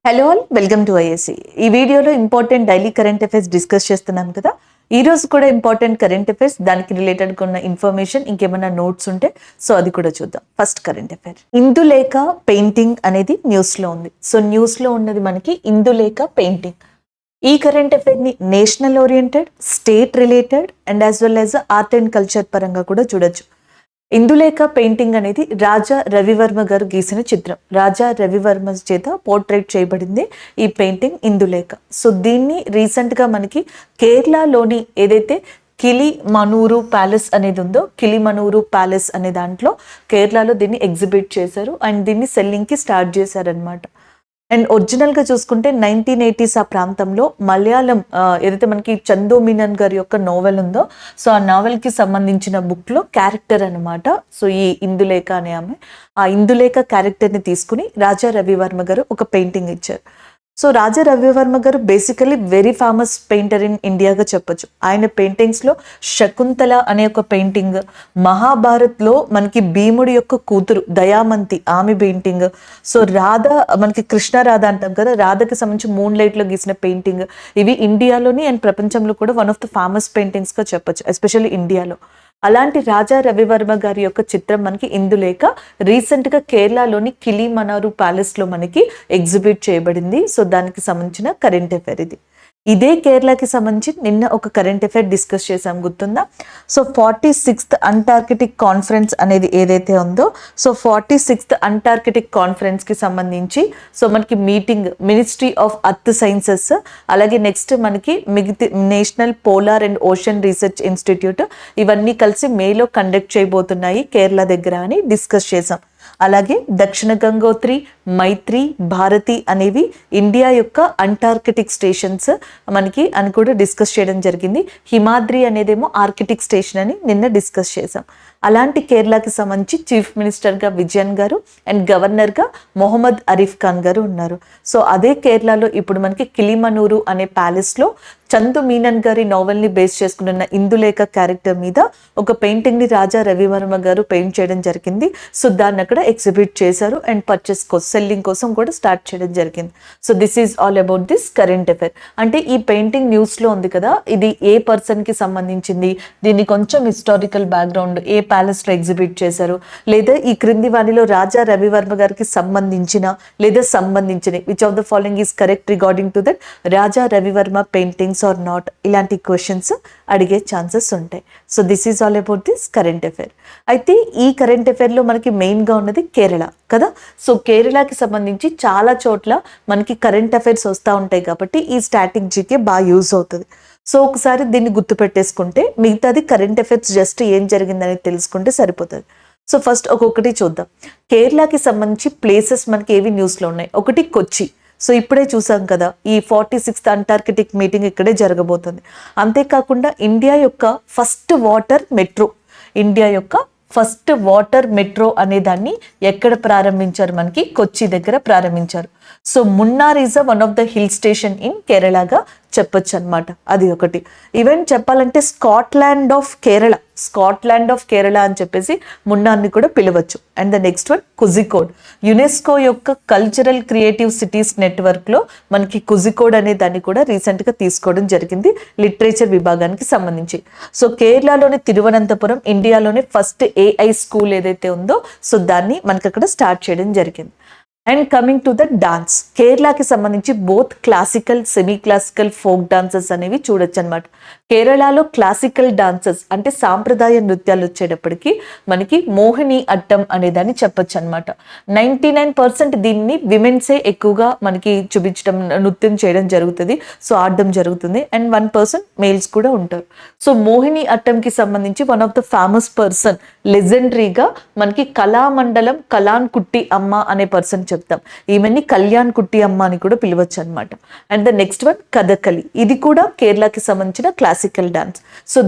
Hello all, welcome to ISC. ఈ వీడియోలో important daily current affairs discuss చేస్తున్నాం కదా. ఈ రోజు కూడా ఇంపార్టెంట్ కరెంట్ అఫైర్స్, దానికి రిలేటెడ్ ఉన్న ఇన్ఫర్మేషన్, ఇంకేమైనా నోట్స్ ఉంటే సో అది కూడా చూద్దాం. First current affair, Indulekha painting అనేది న్యూస్ లో ఉంది. సో న్యూస్ లో ఉన్నది మనకి ఇందులేఖ పెయింటింగ్. ఈ కరెంట్ అఫైర్ ని national oriented, state related and as well as art and culture పరంగా కూడా చూడొచ్చు. ఇందులేఖ పెయింటింగ్ అనేది రాజా రవివర్మ గారు గీసిన చిత్రం. రాజా రవివర్మ చేత పోర్ట్రేట్ చేయబడింది ఈ పెయింటింగ్ ఇందులేఖ. సో దీన్ని రీసెంట్ గా మనకి కేరళలోని ఏదైతే కిలిమనూరు ప్యాలెస్ అనేది ఉందో, కిలిమనూరు ప్యాలెస్ అనే దాంట్లో కేరళలో దీన్ని ఎగ్జిబిట్ చేశారు అండ్ దీన్ని సెల్లింగ్ కి స్టార్ట్ చేశారనమాట. అండ్ ఒరిజినల్గా చూసుకుంటే 1980s ఆ ప్రాంతంలో మలయాళం ఏదైతే మనకి చందు మీనన్ గారి యొక్క నోవెల్ ఉందో, సో ఆ నావెల్కి సంబంధించిన బుక్లో క్యారెక్టర్ అనమాట. సో ఈ ఇందులేఖ అనే ఆమె, ఆ ఇందులేఖ క్యారెక్టర్ని తీసుకుని రాజా రవివర్మ గారు ఒక పెయింటింగ్ ఇచ్చారు. సో రాజా రవివర్మ గారు basically very famous painter in ఇండియాగా చెప్పొచ్చు. ఆయన పెయింటింగ్స్లో శకుంతల అనే ఒక పెయింటింగ్, మహాభారత్లో మనకి భీముడి యొక్క కూతురు దయామంతి ఆమె పెయింటింగ్, సో రాధ మనకి కృష్ణ రాధ అంటాం కదా, రాధకి సంబంధించి మూన్ లైట్లో గీసిన పెయింటింగ్, ఇవి ఇండియాలోని అండ్ ప్రపంచంలో కూడా వన్ ఆఫ్ ద ఫేమస్ పెయింటింగ్స్గా చెప్పొచ్చు, ఎస్పెషల్లీ ఇండియాలో. అలాంటి రాజా రవివర్మ గారి యొక్క చిత్రం మనకి ఇందులేఖ రీసెంట్గా కేరళలోని కిలిమనూరు ప్యాలెస్లో మనకి ఎగ్జిబిట్ చేయబడింది. సో దానికి సంబంధించిన కరెంట్ అఫైర్ ఇది. ఇదే కేరళకి సంబంధించి నిన్న ఒక కరెంట్ అఫైర్ డిస్కస్ చేసాం, గుర్తుందా? సో 46th అంటార్కిటిక్ కాన్ఫరెన్స్ అనేది ఏదైతే ఉందో, సో 46th అంటార్కిటిక్ కాన్ఫరెన్స్కి సంబంధించి సో మనకి meeting ministry of earth sciences, అలాగే నెక్స్ట్ మనకి మిగతా national polar and ocean research institute, ఇవన్నీ కలిసి మేలో కండక్ట్ చేయబోతున్నాయి కేరళ దగ్గర అని డిస్కస్ చేసాం. అలాగే దక్షిణ గంగోత్రి, మైత్రి, భారతి అనేవి ఇండియా యొక్క అంటార్కిటిక్ స్టేషన్స్ మనకి అని కూడా డిస్కస్ చేయడం జరిగింది. హిమాద్రి అనేదేమో ఆర్కిటిక్ స్టేషన్ అని నిన్న డిస్కస్ చేసాం. అలాంటి కేరళకి సంబంధించి చీఫ్ మినిస్టర్గా విజయన్ గారు అండ్ గవర్నర్గా మొహమ్మద్ అరీఫ్ ఖాన్ గారు ఉన్నారు. సో అదే కేరళలో ఇప్పుడు మనకి కిలిమనూరు అనే ప్యాలెస్లో చందు మీనన్ గారి నోవెల్ని బేస్ చేసుకున్న ఇందులేఖ క్యారెక్టర్ మీద ఒక పెయింటింగ్ని రాజా రవివర్మ గారు పెయింట్ చేయడం జరిగింది. సో దాన్ని అక్కడ ఎగ్జిబిట్ చేశారు అండ్ పర్చేస్ సెల్లింగ్ కోసం కూడా స్టార్ట్ చేయడం జరిగింది. So this is all about this current affair. అంటే ఈ పెయింటింగ్ న్యూస్లో ఉంది కదా, ఇది ఏ పర్సన్కి సంబంధించింది, దీన్ని కొంచెం హిస్టారికల్ బ్యాక్గ్రౌండ్, ఏ ప్యాలెస్లో ఎగ్జిబిట్ చేశారు, లేదా ఈ క్రింది వాణిలో రాజా రవివర్మ గారికి సంబంధించిన లేదా సంబంధించిన which of the following is correct regarding to that Raja Ravi Varma paintings are not, ఇలాంటి క్వశ్చన్స్ అడిగే ఛాన్సెస్ ఉంటాయి. So this is all about this current affair. అయితే ఈ కరెంట్ అఫైర్లో మనకి మెయిన్గా ఉన్నది కేరళ కదా. సో కేరళకి సంబంధించి చాలా చోట్ల మనకి కరెంట్ అఫైర్స్ వస్తూ ఉంటాయి కాబట్టి ఈ స్టాటిక్ జీకే బాగా యూజ్ అవుతుంది. సో ఒకసారి దీన్ని గుర్తుపెట్టేసుకుంటే మిగతాది కరెంట్ అఫైర్స్ జస్ట్ ఏం జరిగిందని తెలుసుకుంటే సరిపోతుంది. సో ఫస్ట్ ఒక్కొక్కటి చూద్దాం. కేరళకి సంబంధించి ప్లేసెస్ మనకి ఏవి న్యూస్లో ఉన్నాయి. ఒకటి కొచ్చి, సో ఇప్పుడే చూసాం కదా, ఈ 46th అంటార్కిటిక్ మీటింగ్ ఇక్కడే జరగబోతుంది. అంతేకాకుండా ఇండియా యొక్క ఫస్ట్ వాటర్ మెట్రో, ఇండియా యొక్క ఫస్ట్ వాటర్ మెట్రో అనే దాన్ని ఎక్కడ ప్రారంభించారు, మనకి కొచ్చి దగ్గర ప్రారంభించారు. So Munnar is one of the hill station in కేరళగా చెప్పొచ్చు అనమాట. అది ఒకటి. ఈవెన్ చెప్పాలంటే Scotland of Kerala, Scotland of Kerala అని చెప్పేసి మున్నార్ని కూడా పిలవచ్చు. And the next one Kozhikode, UNESCO యొక్క కల్చరల్ క్రియేటివ్ సిటీస్ నెట్వర్క్లో మనకి కుజికోడ్ అనే దాన్ని కూడా రీసెంట్గా తీసుకోవడం జరిగింది లిటరేచర్ విభాగానికి సంబంధించి. సో కేరళలోని తిరువనంతపురం ఇండియాలోనే ఫస్ట్ AI స్కూల్ ఏదైతే ఉందో, సో దాన్ని మనకి అక్కడ స్టార్ట్ చేయడం జరిగింది. And coming to the dance, కేరళకి సంబంధించి both classical, semi classical, folk dances అనేవి చూడొచ్చు అనమాట. కేరళలో క్లాసికల్ డాన్సెస్ అంటే సాంప్రదాయ నృత్యాలు వచ్చేటప్పటికి మనకి మోహిని అట్టం అనేదాన్ని చెప్పొచ్చు అనమాట. 99% దీన్ని విమెన్సే ఎక్కువగా మనకి చూపించడం, నృత్యం చేయడం జరుగుతుంది, సో ఆడడం జరుగుతుంది. అండ్ 1% మేల్స్ కూడా ఉంటారు. సో మోహిని అట్టంకి సంబంధించి one of the famous person లెజెండరీగా మనకి కళామండలం కలాన్ కుట్టి అమ్మ అనే పర్సన్ చెప్తాం. ఈమెని కళ్యాణ్ కుట్టి అమ్మ అని కూడా పిలవచ్చు అనమాట. And the next one Kathakali, ఇది కూడా కేరళకి సంబంధించిన క్లాసికల్ డాన్స్. సో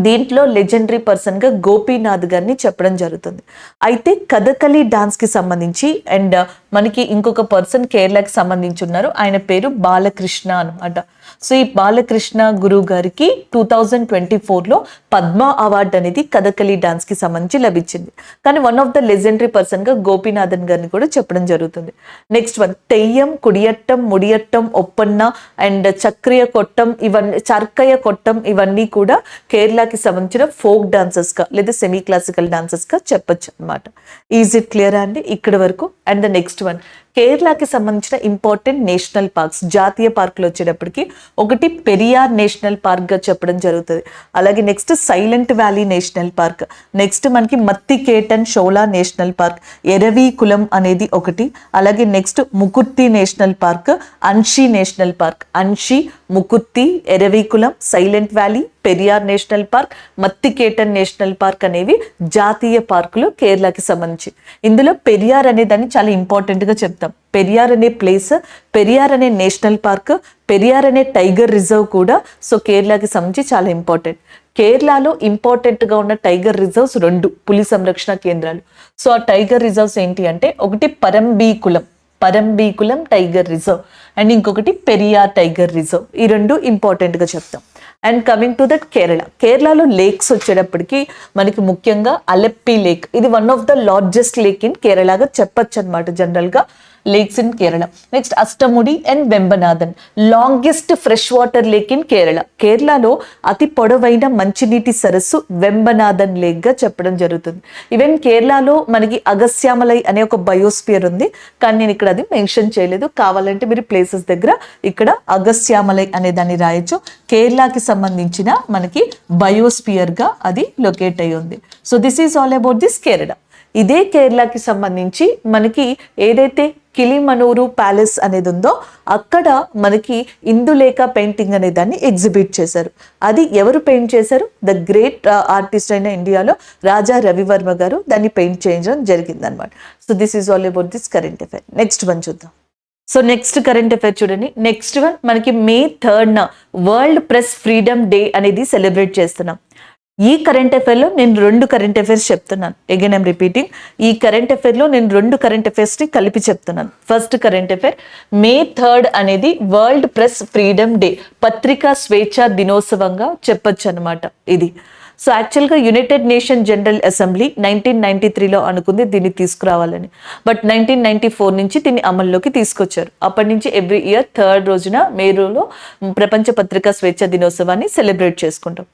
దీంట్లో లెజెండరీ పర్సన్గా గోపీనాథ్ గారిని చెప్పడం జరుగుతుంది. అయితే కథకళి డాన్స్కి సంబంధించి అండ్ మనకి ఇంకొక పర్సన్ కేరళకి సంబంధించి ఉన్నారు, ఆయన పేరు బాలకృష్ణ అనమాట. సో ఈ బాలకృష్ణ గురువు గారికి 2024లో పద్మ అవార్డు అనేది కథకళి డాన్స్కి సంబంధించి లభించింది. కానీ వన్ ఆఫ్ ద లెజెండరీ పర్సన్గా గోపీనాథన్ గారిని కూడా చెప్పడం జరుగుతుంది. నెక్స్ట్ వన్ తెయ్యం, కుడియట్టం, ముడియట్టం, ఒప్పన్న అండ్ చక్రియ కొట్టం, ఇవన్నీ చర్కయ్య కొట్టం, ఇవన్నీ కూడా కేరళకి సంబంధించిన ఫోక్ డాన్సెస్గా లేదా సెమీ క్లాసికల్ డాన్సెస్గా చెప్పొచ్చు అనమాట. ఈజ్ ఇట్ క్లియర్ అండి ఇక్కడ వరకు? అండ్ ద నెక్స్ట్ వన్ కేరళకి సంబంధించిన ఇంపార్టెంట్ నేషనల్ పార్క్స్, జాతీయ పార్కులు వచ్చేటప్పటికి ఒకటి పెరియార్ నేషనల్ పార్క్గా చెప్పడం జరుగుతుంది. అలాగే next Silent Valley national park, next మనకి మత్తికేటన్ షోలా నేషనల్ పార్క్, ఎరవీకులం అనేది ఒకటి, అలాగే next Mukurthi national park, Anshi national park, Anshi, Mukurthi, Eravikulam, Silent Valley, Periyar national park, Mathikettan national park అనేవి జాతీయ పార్కులు కేరళకి సంబంధించి. ఇందులో పెరియార్ అనే దాన్ని చాలా ఇంపార్టెంట్గా చెప్తాం. పెరియార్ అనే ప్లేస్, పెరియార్ అనే నేషనల్ పార్క్, పెరియార్ అనే టైగర్ రిజర్వ్ కూడా సో కేరళకి సంబంధించి చాలా ఇంపార్టెంట్. కేరళలో ఇంపార్టెంట్గా ఉన్న టైగర్ రిజర్వ్స్ 2 పులి సంరక్షణ కేంద్రాలు. సో ఆ టైగర్ రిజర్వ్స్ ఏంటి అంటే ఒకటి పరంబీకులం టైగర్ రిజర్వ్ అండ్ ఇంకొకటి పెరియార్ టైగర్ రిజర్వ్. ఈ 2 ఇంపార్టెంట్గా చెప్తాం. అండ్ కమింగ్ టు దట్ కేరళలో లేక్స్ వచ్చేటప్పటికి మనకి ముఖ్యంగా అలెప్పి లేక్, ఇది one of the largest lake in కేరళగా చెప్పచ్చు అనమాట జనరల్గా lakes in Kerala. Next Ashtamudi and Vembanad, longest fresh water lake in కేరళలో అతి పొడవైన మంచినీటి సరస్సు వెంబనాథన్ లేక్గా చెప్పడం జరుగుతుంది. ఈవెన్ కేరళలో మనకి అగస్త్యామలై అనే ఒక బయోస్పియర్ ఉంది, కానీ నేను ఇక్కడ అది మెన్షన్ చేయలేదు. కావాలంటే మీరు ప్లేసెస్ దగ్గర ఇక్కడ అగస్త్యామలై అనే దాన్ని రాయొచ్చు. కేరళకి సంబంధించిన మనకి బయోస్పియర్గా అది లొకేట్ అయ్యి ఉంది. So this is all about this Kerala. ఇదే కేరళకి సంబంధించి మనకి ఏదైతే కిలిమనూరు ప్యాలెస్ అనేది ఉందో అక్కడ మనకి ఇందులేఖ పెయింటింగ్ అనే దాన్ని ఎగ్జిబిట్ చేశారు. అది ఎవరు పెయింట్ చేశారు? ద గ్రేట్ ఆర్టిస్ట్ అయిన ఇండియాలో రాజా రవివర్మ గారు దాన్ని పెయింట్ చేయడం జరిగింది అనమాట. So this is all about this current affair. Next one చూద్దాం. సో నెక్స్ట్ కరెంట్ అఫైర్ చూడండి. నెక్స్ట్ వన్ మనకి May 3rd world press freedom day అనేది సెలబ్రేట్ చేస్తున్నాం. ఈ కరెంట్ అఫైర్లో నేను 2 కరెంట్ అఫైర్స్ చెప్తున్నాను. అగైన్ ఐమ్ రిపీటింగ్, ఈ కరెంట్ అఫైర్లో నేను 2 కరెంట్ అఫైర్స్ని కలిపి చెప్తున్నాను. First current affair, May 3rd అనేది వరల్డ్ ప్రెస్ ఫ్రీడమ్ డే, పత్రికా స్వేచ్ఛ దినోత్సవంగా చెప్పొచ్చు అనమాట ఇది. సో యాక్చువల్గా యునైటెడ్ నేషన్ జనరల్ అసెంబ్లీ 1993లో అనుకుంది దీన్ని తీసుకురావాలని, బట్ 1994 నుంచి దీన్ని అమల్లోకి తీసుకొచ్చారు. అప్పటి నుంచి ఎవ్రీ ఇయర్ 3rd రోజున మేలో ప్రపంచ పత్రికా స్వేచ్ఛ దినోత్సవాన్ని సెలబ్రేట్ చేసుకుంటాం.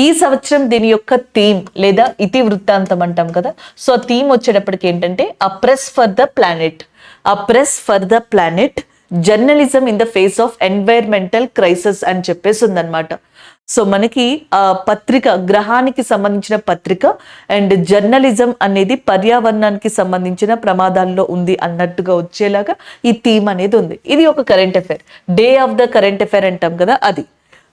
ఈ సంవత్సరం దీని యొక్క థీమ్ లేదా ఇతి వృత్తాంతం అంటాం కదా, సో థీమ్ వచ్చేటప్పటికి ఏంటంటే a press for the planet, journalism in the face of environmental crisis అని చెప్పేసి ఉందన్నమాట. సో మనకి పత్రిక, గ్రహానికి సంబంధించిన పత్రిక అండ్ జర్నలిజం అనేది పర్యావరణానికి సంబంధించిన ప్రమాదాల్లో ఉంది అన్నట్టుగా వచ్చేలాగా ఈ థీమ్ అనేది ఉంది. ఇది ఒక current affair, day of the current affair అంటాం కదా అది.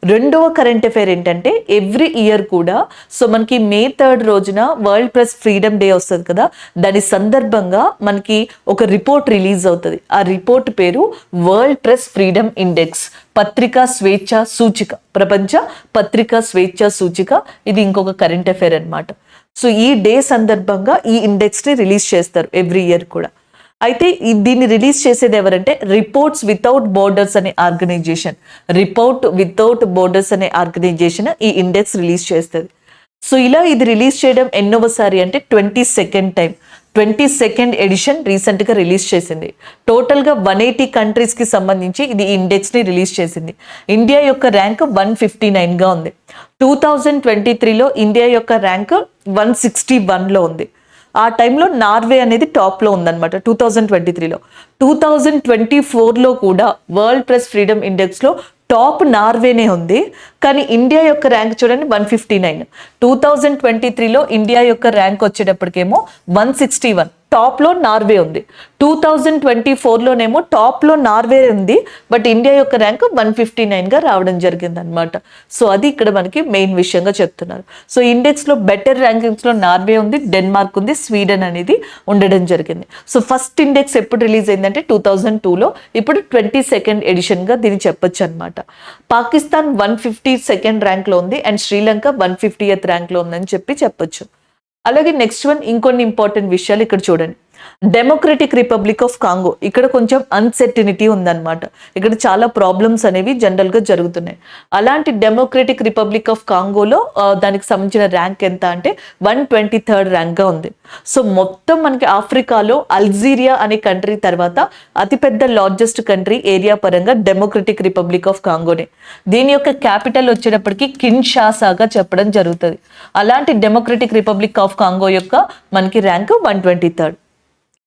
రెండవ కరెంట్ అఫైర్ ఏంటంటే ఎవ్రీ ఇయర్ కూడా సో మనకి May 3rd రోజున వరల్డ్ ప్రెస్ ఫ్రీడమ్ డే వస్తుంది కదా, దాని సందర్భంగా మనకి ఒక రిపోర్ట్ రిలీజ్ అవుతుంది. ఆ రిపోర్ట్ పేరు వరల్డ్ ప్రెస్ ఫ్రీడమ్ ఇండెక్స్, పత్రికా స్వేచ్ఛ సూచిక, ప్రపంచ పత్రికా స్వేచ్ఛ సూచిక. ఇది ఇంకొక కరెంట్ అఫైర్ అనమాట. సో ఈ డే సందర్భంగా ఈ ఇండెక్స్ని రిలీజ్ చేస్తారు ఎవ్రీ ఇయర్ కూడా. అయితే దీన్ని రిలీజ్ చేసేది ఎవరంటే రిపోర్ట్స్ వితౌట్ బోర్డర్స్ అనే ఆర్గనైజేషన్, ఈ ఇండెక్స్ రిలీజ్ చేస్తుంది. సో ఇలా ఇది రిలీజ్ చేయడం ఎన్నోసారి అంటే 22nd ఎడిషన్ రీసెంట్గా రిలీజ్ చేసింది. టోటల్గా 180 కంట్రీస్కి సంబంధించి ఇది ఈ ఇండెక్స్ని రిలీజ్ చేసింది. ఇండియా యొక్క ర్యాంక్ 159గా ఉంది. 2023లో ఇండియా యొక్క ర్యాంక్ 161లో ఉంది. ఆ టైంలో నార్వే అనేది టాప్లో ఉందన్నమాట 2023లో. 2024లో కూడా వరల్డ్ ప్రెస్ ఫ్రీడమ్ ఇండెక్స్లో టాప్ నార్వేనే ఉంది, కానీ ఇండియా యొక్క ర్యాంక్ చూడండి 159. 2023లో ఇండియా యొక్క ర్యాంక్ వచ్చేటప్పటికేమో 161. టాప్లో నార్వే ఉంది. 2024లోనేమో టాప్లో నార్వే ఉంది, బట్ ఇండియా యొక్క ర్యాంక్ 159గా రావడం జరిగింది అనమాట. సో అది ఇక్కడ మనకి మెయిన్ విషయంగా చెప్తున్నారు. సో ఇండెక్స్లో బెటర్ ర్యాంకింగ్స్లో నార్వే ఉంది, డెన్మార్క్ ఉంది, స్వీడన్ అనేది ఉండడం జరిగింది. సో ఫస్ట్ ఇండెక్స్ ఎప్పుడు రిలీజ్ అయిందంటే 2002లో, ఇప్పుడు 22nd ఎడిషన్గా దీన్ని చెప్పొచ్చు అనమాట. పాకిస్తాన్ 152nd ర్యాంక్లో ఉంది అండ్ శ్రీలంక 150th ర్యాంక్లో ఉందని చెప్పొచ్చు. అలాగే నెక్స్ట్ వన్ ఇంకొన్ని ఇంపార్టెంట్ విషయాలు ఇక్కడ చూడండి. డెమోక్రటిక్ రిపబ్లిక్ ఆఫ్ కాంగో, ఇక్కడ కొంచెం అన్సర్టినిటీ ఉందన్నమాట. ఇక్కడ చాలా ప్రాబ్లమ్స్ అనేవి జనరల్గా జరుగుతున్నాయి. అలాంటి డెమోక్రటిక్ రిపబ్లిక్ ఆఫ్ కాంగోలో దానికి సంబంధించిన ర్యాంక్ ఎంత అంటే 123rd ర్యాంక్గా ఉంది. సో మొత్తం మనకి ఆఫ్రికాలో అల్జీరియా అనే కంట్రీ తర్వాత అతిపెద్ద లార్జెస్ట్ కంట్రీ ఏరియా పరంగా డెమోక్రటిక్ రిపబ్లిక్ ఆఫ్ కాంగోనే. దీని యొక్క క్యాపిటల్ వచ్చేటప్పటికి కిన్షాసాగా చెప్పడం జరుగుతుంది. అలాంటి డెమోక్రటిక్ రిపబ్లిక్ ఆఫ్ కాంగో యొక్క మనకి rank 123rd.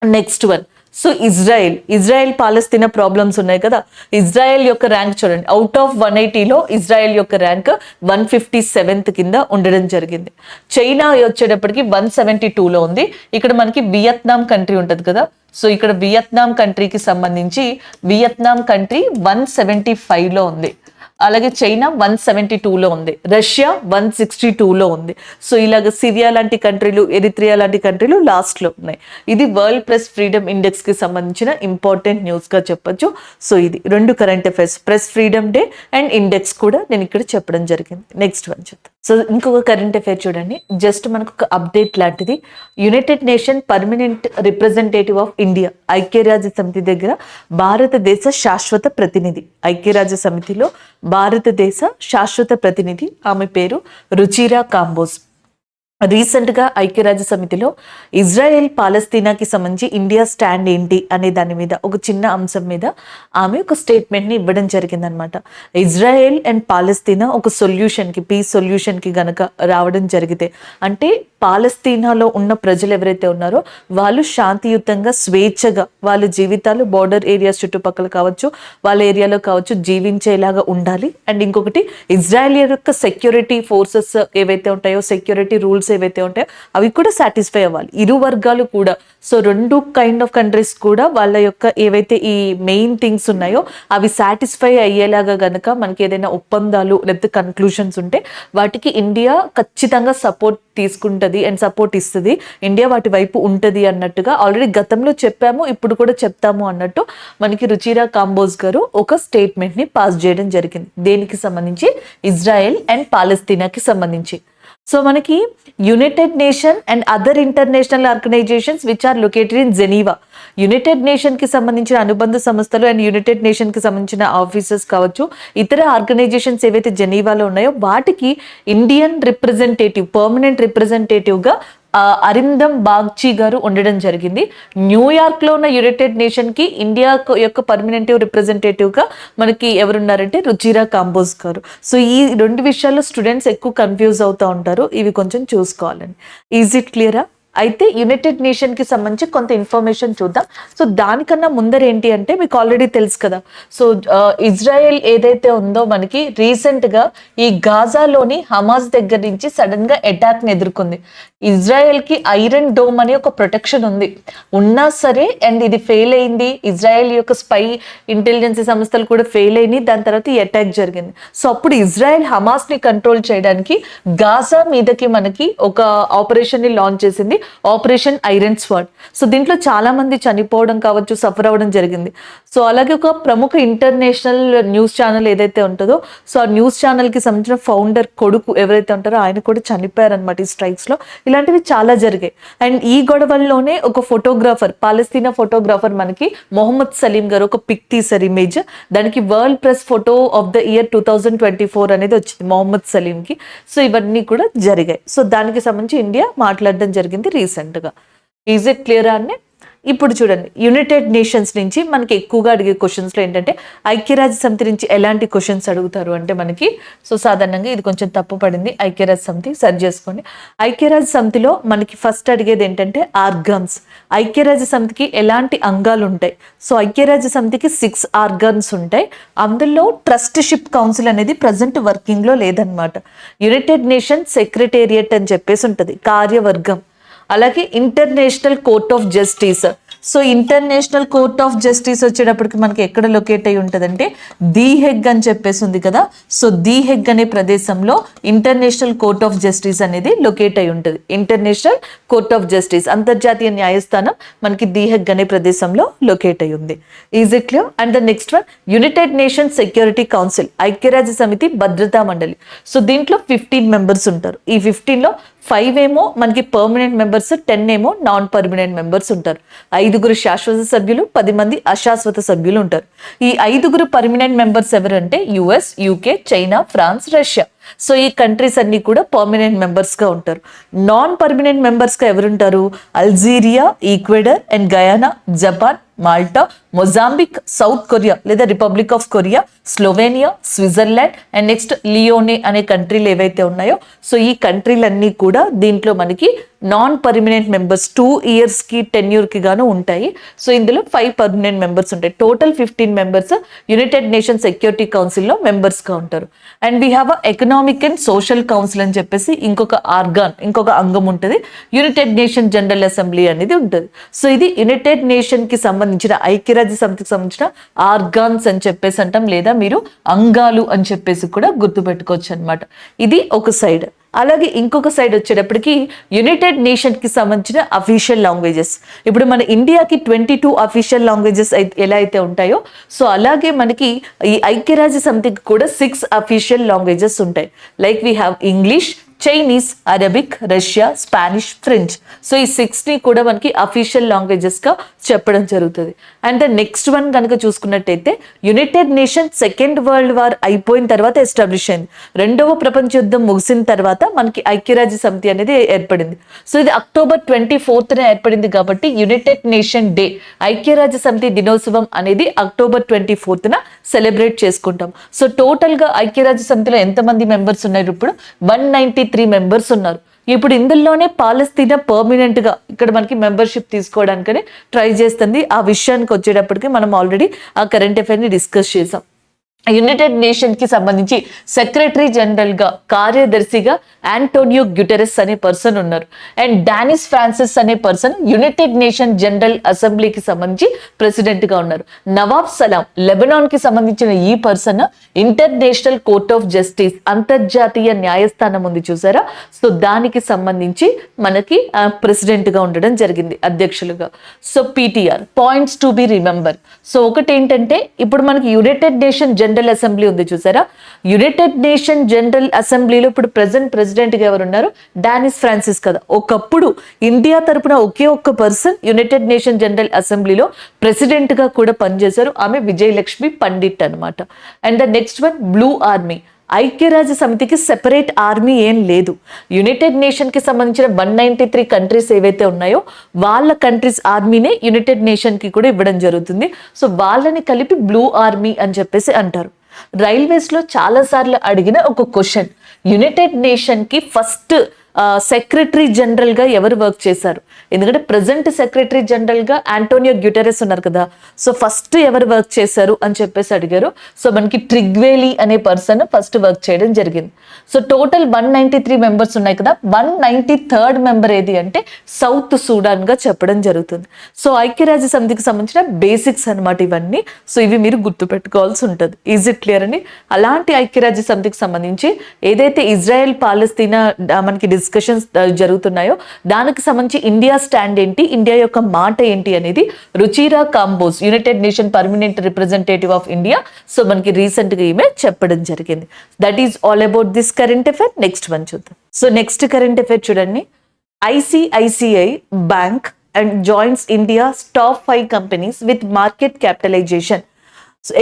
Next one, so Israel Palestine problems ఉన్నాయి కదా. ఇజ్రాయెల్ యొక్క ర్యాంక్ చూడండి, అవుట్ ఆఫ్ 180లో ఇజ్రాయెల్ యొక్క ర్యాంక్ 157th కింద ఉండడం జరిగింది. చైనా వచ్చేటప్పటికి 172లో ఉంది. ఇక్కడ మనకి వియత్నాం కంట్రీ ఉంటుంది కదా, సో ఇక్కడ వియత్నాం కంట్రీకి సంబంధించి వియత్నాం కంట్రీ 175లో ఉంది. అలాగే చైనా 172లో ఉంది, రష్యా 162లో ఉంది. సో ఇలాగ సిరియా లాంటి కంట్రీలు, ఎరిత్రియా లాంటి కంట్రీలు లాస్ట్లో ఉన్నాయి. ఇది వరల్డ్ ప్రెస్ ఫ్రీడమ్ ఇండెక్స్కి సంబంధించిన ఇంపార్టెంట్ న్యూస్గా చెప్పొచ్చు. సో ఇది 2 current affairs, press freedom day and index కూడా నేను ఇక్కడ చెప్పడం జరిగింది. నెక్స్ట్ వన్ చూద్దాం. సో ఇంకొక కరెంట్ అఫైర్ చూడండి, జస్ట్ మనకు ఒక అప్డేట్ లాంటిది. United nation permanent representative of India, ఐక్యరాజ్య సమితి దగ్గర భారతదేశ శాశ్వత ప్రతినిధి, ఐక్యరాజ్య సమితిలో భారతదేశ శాశ్వత ప్రతినిధి, ఆమె పేరు రుచిరా కాంబోజ్. రీసెంట్గా ఐక్యరాజ్య సమితిలో ఇజ్రాయెల్ పాలస్తీనాకి సంబంధించి ఇండియా స్టాండ్ ఏంటి అనే దాని మీద ఒక చిన్న అంశం మీద ఆమె ఒక స్టేట్మెంట్ని ఇవ్వడం జరిగిందనమాట. ఇజ్రాయెల్ అండ్ పాలస్తీనా ఒక సొల్యూషన్కి, పీస్ సొల్యూషన్కి గనక రావడం జరిగితే, అంటే పాలస్తీనాలో ఉన్న ప్రజలు ఎవరైతే ఉన్నారో వాళ్ళు శాంతియుతంగా స్వేచ్ఛగా వాళ్ళ జీవితాలు బోర్డర్ ఏరియాస్ చుట్టుపక్కల కావచ్చు, వాళ్ళ ఏరియాలో కావచ్చు జీవించేలాగా ఉండాలి. అండ్ ఇంకొకటి, ఇజ్రాయెల్ యొక్క సెక్యూరిటీ ఫోర్సెస్ ఏవైతే ఉంటాయో, సెక్యూరిటీ రూల్స్ ఏవైతే ఉంటాయో అవి కూడా సాటిస్ఫై అవ్వాలి, ఇరు వర్గాలు కూడా. సో 2 కైండ్ ఆఫ్ కంట్రీస్ కూడా వాళ్ళ యొక్క ఏవైతే ఈ మెయిన్ థింగ్స్ ఉన్నాయో అవి సాటిస్ఫై అయ్యేలాగా గనక మనకి ఏదైనా ఒప్పందాలు లేకపోతే కన్క్లూషన్స్ ఉంటే వాటికి ఇండియా ఖచ్చితంగా సపోర్ట్ తీసుకుంటుంది అండ్ సపోర్ట్ ఇస్తుంది. ఇండియా వాటి వైపు ఉంటుంది అన్నట్టుగా ఆల్రెడీ గతంలో చెప్పాము, ఇప్పుడు కూడా చెప్తాము అన్నట్టు మనకి రుచిరా కాంబోజ్ గారు ఒక స్టేట్మెంట్ని పాస్ చేయడం జరిగింది. దేనికి సంబంధించి? ఇజ్రాయెల్ అండ్ పాలస్తీనాకి సంబంధించి. సో మనకి united nation and other international organisations which are located in Geneva, united నేషన్కి సంబంధించిన అనుబంధ సంస్థలు అండ్ యునైటెడ్ నేషన్కి సంబంధించిన ఆఫీసెస్ కావచ్చు, ఇతర ఆర్గనైజేషన్స్ ఏవైతే జెనీవాలో ఉన్నాయో వాటికి ఇండియన్ రిప్రజెంటేటివ్, పర్మనెంట్ రిప్రజెంటేటివ్గా అరిందమ్ బాగ్చి గారు ఉండడం జరిగింది. న్యూయార్క్లో ఉన్న యునైటెడ్ నేషన్కి ఇండియా యొక్క పర్మనెంట్ రిప్రజెంటేటివ్గా మనకి ఎవరున్నారంటే రుచిరా కాంబోజ్ గారు. సో ఈ 2 విషయాల్లో స్టూడెంట్స్ ఎక్కువ కన్ఫ్యూజ్ అవుతూ ఉంటారు, ఇవి కొంచెం చూసుకోవాలండి. ఈజ్ ఇట్ క్లియరా? అయితే యునైటెడ్ నేషన్కి సంబంధించి కొంత ఇన్ఫర్మేషన్ చూద్దాం. సో దానికన్నా ముందర ఏంటి అంటే మీకు ఆల్రెడీ తెలుసు కదా, సో ఇజ్రాయెల్ ఏదైతే ఉందో మనకి రీసెంట్గా ఈ గాజాలోని హమాస్ దగ్గర నుంచి సడన్గా అటాక్ని ఎదుర్కొంది. ఇజ్రాయెల్కి ఐరన్ డోమ్ అనే ఒక ప్రొటెక్షన్ ఉంది, ఉన్నా సరే అండ్ ఇది ఫెయిల్ అయింది. ఇజ్రాయెల్ యొక్క స్పై ఇంటెలిజెన్సీ సంస్థలు కూడా ఫెయిల్ అయినాయి, దాని తర్వాత ఈ అటాక్ జరిగింది. సో అప్పుడు ఇజ్రాయెల్ హమాస్ని కంట్రోల్ చేయడానికి గాజా మీదకి మనకి ఒక ఆపరేషన్ని లాంచ్ చేసింది, ఆపరేషన్ ఐరన్ స్వార్డ్. సో దీంట్లో చాలా మంది చనిపోవడం కావచ్చు, సఫర్ అవ్వడం జరిగింది. సో అలాగే ఒక ప్రముఖ ఇంటర్నేషనల్ న్యూస్ ఛానల్ ఏదైతే ఉంటుందో, సో ఆ న్యూస్ ఛానల్కి సంబంధించిన ఫౌండర్ కొడుకు ఎవరైతే ఉంటారో ఆయన కూడా చనిపోయారనమాట ఈ స్ట్రైక్స్లో. ఇలాంటివి చాలా జరిగాయి. అండ్ ఈ గొడవల్లోనే ఒక ఫోటోగ్రాఫర్, పాలస్తీనా ఫోటోగ్రాఫర్ మనకి మొహమ్మద్ సలీం గారు ఒక పిక్ తీశారు ఇమేజ్, దానికి world press photo of the year 2024 అనేది వచ్చింది మొహమ్మద్ సలీంకి. సో ఇవన్నీ కూడా జరిగాయి. సో దానికి సంబంధించి ఇండియా మాట్లాడడం జరిగింది రీసెంట్గా. ఈజ్ ఇట్ క్లియర్ అని? ఇప్పుడు చూడండి, యునైటెడ్ నేషన్స్ నుంచి మనకి ఎక్కువగా అడిగే క్వశ్చన్స్లో ఏంటంటే ఐక్యరాజ్య సమితి నుంచి ఎలాంటి క్వశ్చన్స్ అడుగుతారు అంటే మనకి, సో సాధారణంగా ఇది కొంచెం తప్పు పడింది, ఐక్యరాజ్య సమితి సరి చేసుకోండి. ఐక్యరాజ్య సమితిలో మనకి ఫస్ట్ అడిగేది ఏంటంటే ఆర్గాన్స్. ఐక్యరాజ్య సమితికి ఎలాంటి అంగాలు ఉంటాయి? సో ఐక్యరాజ్య సమితికి 6 ఆర్గాన్స్ ఉంటాయి. అందులో ట్రస్ట్షిప్ కౌన్సిల్ అనేది ప్రజెంట్ వర్కింగ్లో లేదనమాట. యునైటెడ్ నేషన్ సెక్రటేరియట్ అని చెప్పేసి ఉంటుంది, కార్యవర్గం. అలాగే international court of justice. So international court of justice వచ్చేటప్పటికి మనకి ఎక్కడ లొకేట్ అయి ఉంటుందంటే ది హెగ్ అని చెప్పేసి ఉంది కదా. సో ది హెగ్ అనే ప్రదేశంలో ఇంటర్నేషనల్ కోర్ట్ ఆఫ్ జస్టిస్ అనేది లొకేట్ అయి ఉంటుంది. ఇంటర్నేషనల్ కోర్ట్ ఆఫ్ జస్టిస్, అంతర్జాతీయ న్యాయస్థానం మనకి ది హెగ్ అనే ప్రదేశంలో లొకేట్ అయి ఉంది. Is it clear? And the next one, United nations security council, ఐక్యరాజ్య సమితి భద్రతా మండలి. సో దీంట్లో 15 మెంబర్స్ ఉంటారు. ఈ 15లో 5 ఏమో మనకి పర్మనెంట్ మెంబర్స్, 10 ఏమో నాన్ పర్మనెంట్ మెంబర్స్ ఉంటారు. 5 శాశ్వత సభ్యులు, 10 మంది అశాశ్వత సభ్యులు ఉంటారు. ఈ 5 పర్మనెంట్ మెంబర్స్ ఎవరంటే US, UK, China, France, Russia. So ఈ కంట్రీస్ అన్ని కూడా పర్మనెంట్ మెంబర్స్ గా ఉంటారు. నాన్ పర్మనెంట్ మెంబర్స్ గా ఎవరుంటారు? Algeria, Ecuador and Guyana, Japan, Malta, Mozambique, south Korea లేదా republic of Korea, Slovenia, Switzerland and next Leone అనే కంట్రీలు ఏవైతే ఉన్నాయో, సో ఈ కంట్రీలన్నీ కూడా దీంట్లో మనకి నాన్ పర్మనెంట్ మెంబర్స్ 2 years కి టెన్యూర్ కి గాను ఉంటాయి. సో ఇందులో 5 పర్మనెంట్ మెంబర్స్ ఉంటాయి. Total 15 members United nation security council లో మెంబర్స్ గా ఉంటారు. And we have economic and social council అని చెప్పేసి ఇంకొక ఆర్గాన్, ఇంకొక అంగం ఉంటుంది. యునైటెడ్ నేషన్ జనరల్ అసెంబ్లీ అనేది ఉంటుంది. సో ఇది యునైటెడ్ నేషన్ కి సంబంధించిన, ఐక్యరాజ్య సమితికి సంబంధించిన ఆర్గాన్స్ అని చెప్పేసి అంటాం, లేదా మీరు అంగాలు అని చెప్పేసి కూడా గుర్తుపెట్టుకోవచ్చు అనమాట. ఇది ఒక సైడ్. అలాగే ఇంకొక సైడ్ వచ్చేటప్పటికి యునైటెడ్ నేషన్ కి సంబంధించిన అఫీషియల్ లాంగ్వేజెస్. ఇప్పుడు మన ఇండియాకి 22 అఫీషియల్ లాంగ్వేజెస్ ఎలా అయితే ఉంటాయో, సో అలాగే మనకి ఈ ఐక్యరాజ్య సమితికి కూడా 6 అఫీషియల్ లాంగ్వేజెస్ ఉంటాయి. Like we have English, Chinese, Arabic, Russia, Spanish, French. So ఈ 6ని కూడా మనకి అఫీషియల్ లాంగ్వేజెస్ గా చెప్పడం జరుగుతుంది. అండ్ ద నెక్స్ట్ వన్ కనుక చూసుకున్నట్టయితే United nation second world war అయిపోయిన తర్వాత ఎస్టాబ్లిష్ అయింది. 2వ ప్రపంచ యుద్ధం ముగిసిన తర్వాత మనకి ఐక్యరాజ్య సమితి అనేది ఏర్పడింది. సో ఇది October 24th ఏర్పడింది కాబట్టి యునైటెడ్ నేషన్ డే, ఐక్యరాజ్య సమితి దినోత్సవం అనేది October 24th సెలబ్రేట్ చేసుకుంటాం. సో టోటల్ గా ఐక్యరాజ్య సమితిలో ఎంతమంది మెంబర్స్ ఉన్నారు? ఇప్పుడు 193 మెంబర్స్ ఉన్నారు. ఇప్పుడు ఇందులోనే పాలస్తీనా పర్మనెంట్ గా ఇక్కడ మనకి మెంబర్షిప్ తీసుకోవడానికని ట్రై చేస్తుంది. ఆ విషయానికి వచ్చేటప్పటికి మనం ఆల్రెడీ ఆ కరెంట్ అఫైర్ ని డిస్కస్ చేసాం. యునైటెడ్ నేషన్ కి సంబంధించి సెక్రటరీ జనరల్ గా, కార్యదర్శిగా ఆంటోనియో గ్యుటెరస్ అనే పర్సన్ ఉన్నారు. అండ్ డానిస్ ఫ్రాన్సిస్ అనే పర్సన్ యునైటెడ్ నేషన్ జనరల్ అసెంబ్లీకి సంబంధించి ప్రెసిడెంట్ గా ఉన్నారు. నవాబ్ సలాం, లెబనాన్ కి సంబంధించిన ఈ person international court of justice, అంతర్జాతీయ న్యాయస్థానం ఉంది చూసారా, సో దానికి సంబంధించి మనకి ప్రెసిడెంట్ గా ఉండడం జరిగింది, అధ్యక్షులుగా. So PTR points to be remember. So ఒకటి ఏంటంటే, ఇప్పుడు మనకి యునైటెడ్ నేషన్ జనరల్ అసెంబ్లీ ఉంది చూసారా, యునైటెడ్ నేషన్ జనరల్ అసెంబ్లీలో ఇప్పుడు ప్రెసిడెంట్ గా ఎవరు ఉన్నారు? డానిస్ ఫ్రాన్సిస్ కదా. ఒకప్పుడు ఇండియా తరపున ఒకే ఒక్క పర్సన్ యునైటెడ్ నేషన్ జనరల్ అసెంబ్లీలో ప్రెసిడెంట్ గా కూడా పనిచేశారు. ఆమె విజయలక్ష్మి పండిట్ అనమాట. And the next one, blue army. ఐక్యరాజ్య సమితికి సెపరేట్ ఆర్మీ ఏం లేదు. యునైటెడ్ నేషన్ కి సంబంధించిన 193 కంట్రీస్ ఏవైతే ఉన్నాయో వాళ్ళ కంట్రీస్ ఆర్మీనే యునైటెడ్ నేషన్ కి కూడా ఇవ్వడం జరుగుతుంది. సో వాళ్ళని కలిపి బ్లూ ఆర్మీ అని చెప్పేసి అంటారు. రైల్వేస్ లో చాలా సార్లు అడిగిన ఒక క్వశ్చన్, యునైటెడ్ నేషన్ కి ఫస్ట్ సెక్రటరీ జనరల్ గా ఎవరు వర్క్ చేశారు? ఎందుకంటే ప్రెసెంట్ సెక్రటరీ జనరల్ గా ఆంటోనియో గ్యుటెరస్ ఉన్నారు కదా, సో ఫస్ట్ ఎవరు వర్క్ చేశారు అని చెప్పేసి అడిగారు. సో మనకి ట్రిగ్వేలీ అనే పర్సన్ ఫస్ట్ వర్క్ చేయడం జరిగింది. సో టోటల్ 193 మెంబర్స్ ఉన్నాయి కదా, 193rd మెంబర్ ఏది అంటే సౌత్ సూడాన్ గా చెప్పడం జరుగుతుంది. సో ఐక్యరాజ్య సమితికి సంబంధించిన బేసిక్స్ అనమాట ఇవన్నీ. సో ఇవి మీరు గుర్తుపెట్టుకోవాల్సి ఉంటుంది. ఈజ్ ఇట్ క్లియర్ అని? అలాంటి ఐక్యరాజ్య సమితికి సంబంధించి ఏదైతే ఇజ్రాయెల్ పాలస్తీనా మనకి డిస్కషన్స్ జరుగుతున్నాయో దానికి సంబంధించి ఇండియా స్టాండ్ ఏంటి, ఇండియా యొక్క మాట ఏంటి అనేది Ruchira Kamboj, united nation permanent representative of India, so మనకి రీసెంట్ గా ఈమె చెప్పడం జరిగింది. That is all about this current affair. Next one చూద్దాం. సో నెక్స్ట్ కరెంట్ అఫైర్ చూడండి. ICICI bank and joins India's top 5 companies with market capitalisation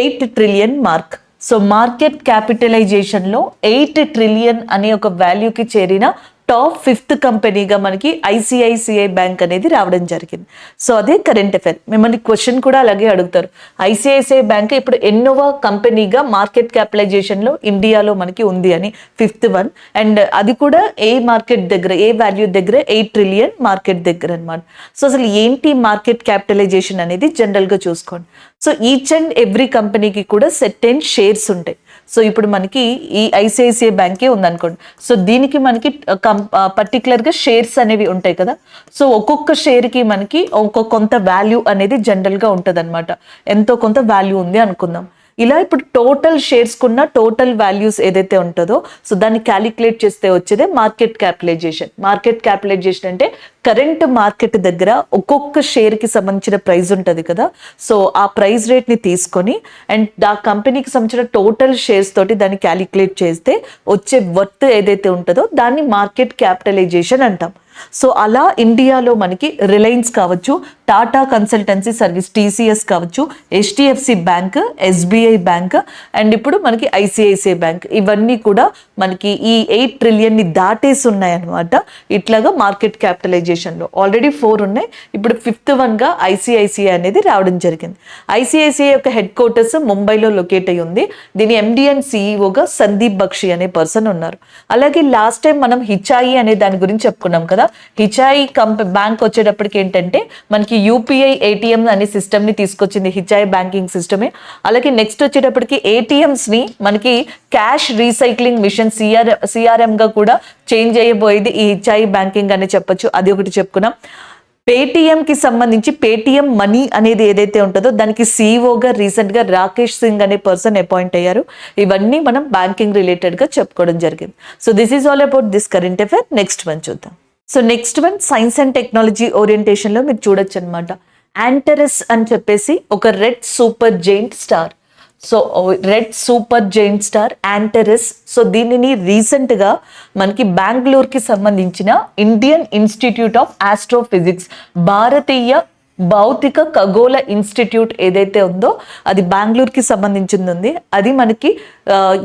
8 trillion mark. So market capitalisation లో 8 trillion అనే ఒక వాల్యూకి చేరిన టాప్ 5th కంపెనీగా మనకి ICICI bank అనేది రావడం జరిగింది. సో అదే కరెంట్ అఫైర్. మిమ్మల్ని క్వశ్చన్ కూడా అలాగే అడుగుతారు, ఐసిఐసిఐ బ్యాంక్ ఇప్పుడు ఎన్నోవ కంపెనీగా మార్కెట్ క్యాపిటలైజేషన్ లో ఇండియాలో మనకి ఉంది అని, 5th వన్. అండ్ అది కూడా ఏ మార్కెట్ దగ్గర, ఏ వాల్యూ దగ్గర? 8 trillion మార్కెట్ దగ్గర అనమాట. సో అసలు ఏంటి మార్కెట్ క్యాపిటలైజేషన్ అనేది జనరల్ గా చూసుకోండి. సో ఈచ్ అండ్ ఎవ్రీ కంపెనీకి కూడా సెర్టైన్ షేర్స్ ఉంటాయి. సో ఇప్పుడు మనకి ఈ ఐసిఐసిఐ బ్యాంకే ఉందనుకోండి. సో దీనికి మనకి పర్టికులర్గా షేర్స్ అనేవి ఉంటాయి కదా. సో ఒక్కొక్క షేర్కి మనకి కొంత వాల్యూ అనేది జనరల్గా ఉంటుంది అనమాట. ఎంతో కొంత వాల్యూ ఉంది అనుకుందాం. ఇలా ఇప్పుడు టోటల్ షేర్స్ కున్న టోటల్ వాల్యూస్ ఏదైతే ఉంటుందో సో దాన్ని క్యాలిక్యులేట్ చేస్తే వచ్చేదే మార్కెట్ క్యాపిటలైజేషన్. మార్కెట్ క్యాపిటలైజేషన్ అంటే కరెంట్ మార్కెట్ దగ్గర ఒక్కొక్క షేర్కి సంబంధించిన ప్రైస్ ఉంటుంది కదా. సో ఆ ప్రైస్ రేట్ని తీసుకొని అండ్ ఆ కంపెనీకి సంబంధించిన టోటల్ షేర్స్ తోటి దాన్ని క్యాలిక్యులేట్ చేస్తే వచ్చే వర్త్ ఏదైతే ఉంటుందో దాన్ని మార్కెట్ క్యాపిటలైజేషన్ అంటాం. సో అలా ఇండియాలో మనకి రిలయన్స్ కావచ్చు, టాటా కన్సల్టెన్సీ సర్వీస్ టీసీఎస్ కావచ్చు, HDFC bank, SBI bank and ఇప్పుడు మనకి ఐసిఐసిఐ బ్యాంక్, ఇవన్నీ కూడా మనకి ఈ 8 ట్రిలియన్ని దాటేసి ఉన్నాయన్నమాట. ఇట్లాగా మార్కెట్ క్యాపిటలైజేషన్లో ఆల్రెడీ 4 ఉన్నాయి. ఇప్పుడు 5th వన్గా ఐసిఐసిఐ అనేది రావడం జరిగింది. ఐసిఐసిఐ యొక్క హెడ్ క్వార్టర్స్ ముంబైలో లొకేట్ అయి ఉంది. దీని ఎండి అండ్ సిఇఓగా సందీప్ బక్షి అనే పర్సన్ ఉన్నారు. అలాగే లాస్ట్ టైం మనం హిచాయి అనే దాని గురించి చెప్పుకున్నాం కదా. హిచాయి బ్యాంక్ వచ్చేటప్పటికి ఏంటంటే మనకి యూపీఐ ఏటీఎం అనే సిస్టమ్ ని తీసుకొచ్చింది హిచాయి బ్యాంకింగ్ సిస్టమే. అలాగే నెక్స్ట్ వచ్చేటప్పటికి ఏటీఎంస్ ని మనకి క్యాష్ రీసైక్లింగ్ మిషన్ సిఆర్ఎం గా కూడా చేంజ్ చేయబోయేది ఈ హిచాయి బ్యాంకింగ్ అని చెప్పొచ్చు. అది ఒకటి చెప్పుకున్నాం. పేటిఎంకి సంబంధించి పేటిఎం మనీ అనేది ఏదైతే ఉంటుందో దానికి సిఇఓగా రీసెంట్గా రాకేష్ సింగ్ అనే పర్సన్ అపాయింట్ అయ్యారు. ఇవన్నీ మనం బ్యాంకింగ్ రిలేటెడ్గా చెప్పుకోవడం జరిగింది. So this is all about this current affair. Next one చూద్దాం. So next one science and technology ఓరియంటేషన్లో మీరు చూడొచ్చు అనమాట. యాంటరస్ అని చెప్పేసి ఒక red super giant star. So red super giant star Antares. So దీనిని రీసెంట్గా మనకి బెంగళూరుకి సంబంధించిన ఇండియన్ ఇన్స్టిట్యూట్ ఆఫ్ ఆస్ట్రోఫిజిక్స్, భారతీయ భౌతిక ఖగోళ ఇన్స్టిట్యూట్ ఏదైతే ఉందో అది బెంగళూరుకి సంబంధించింది ఉంది. అది మనకి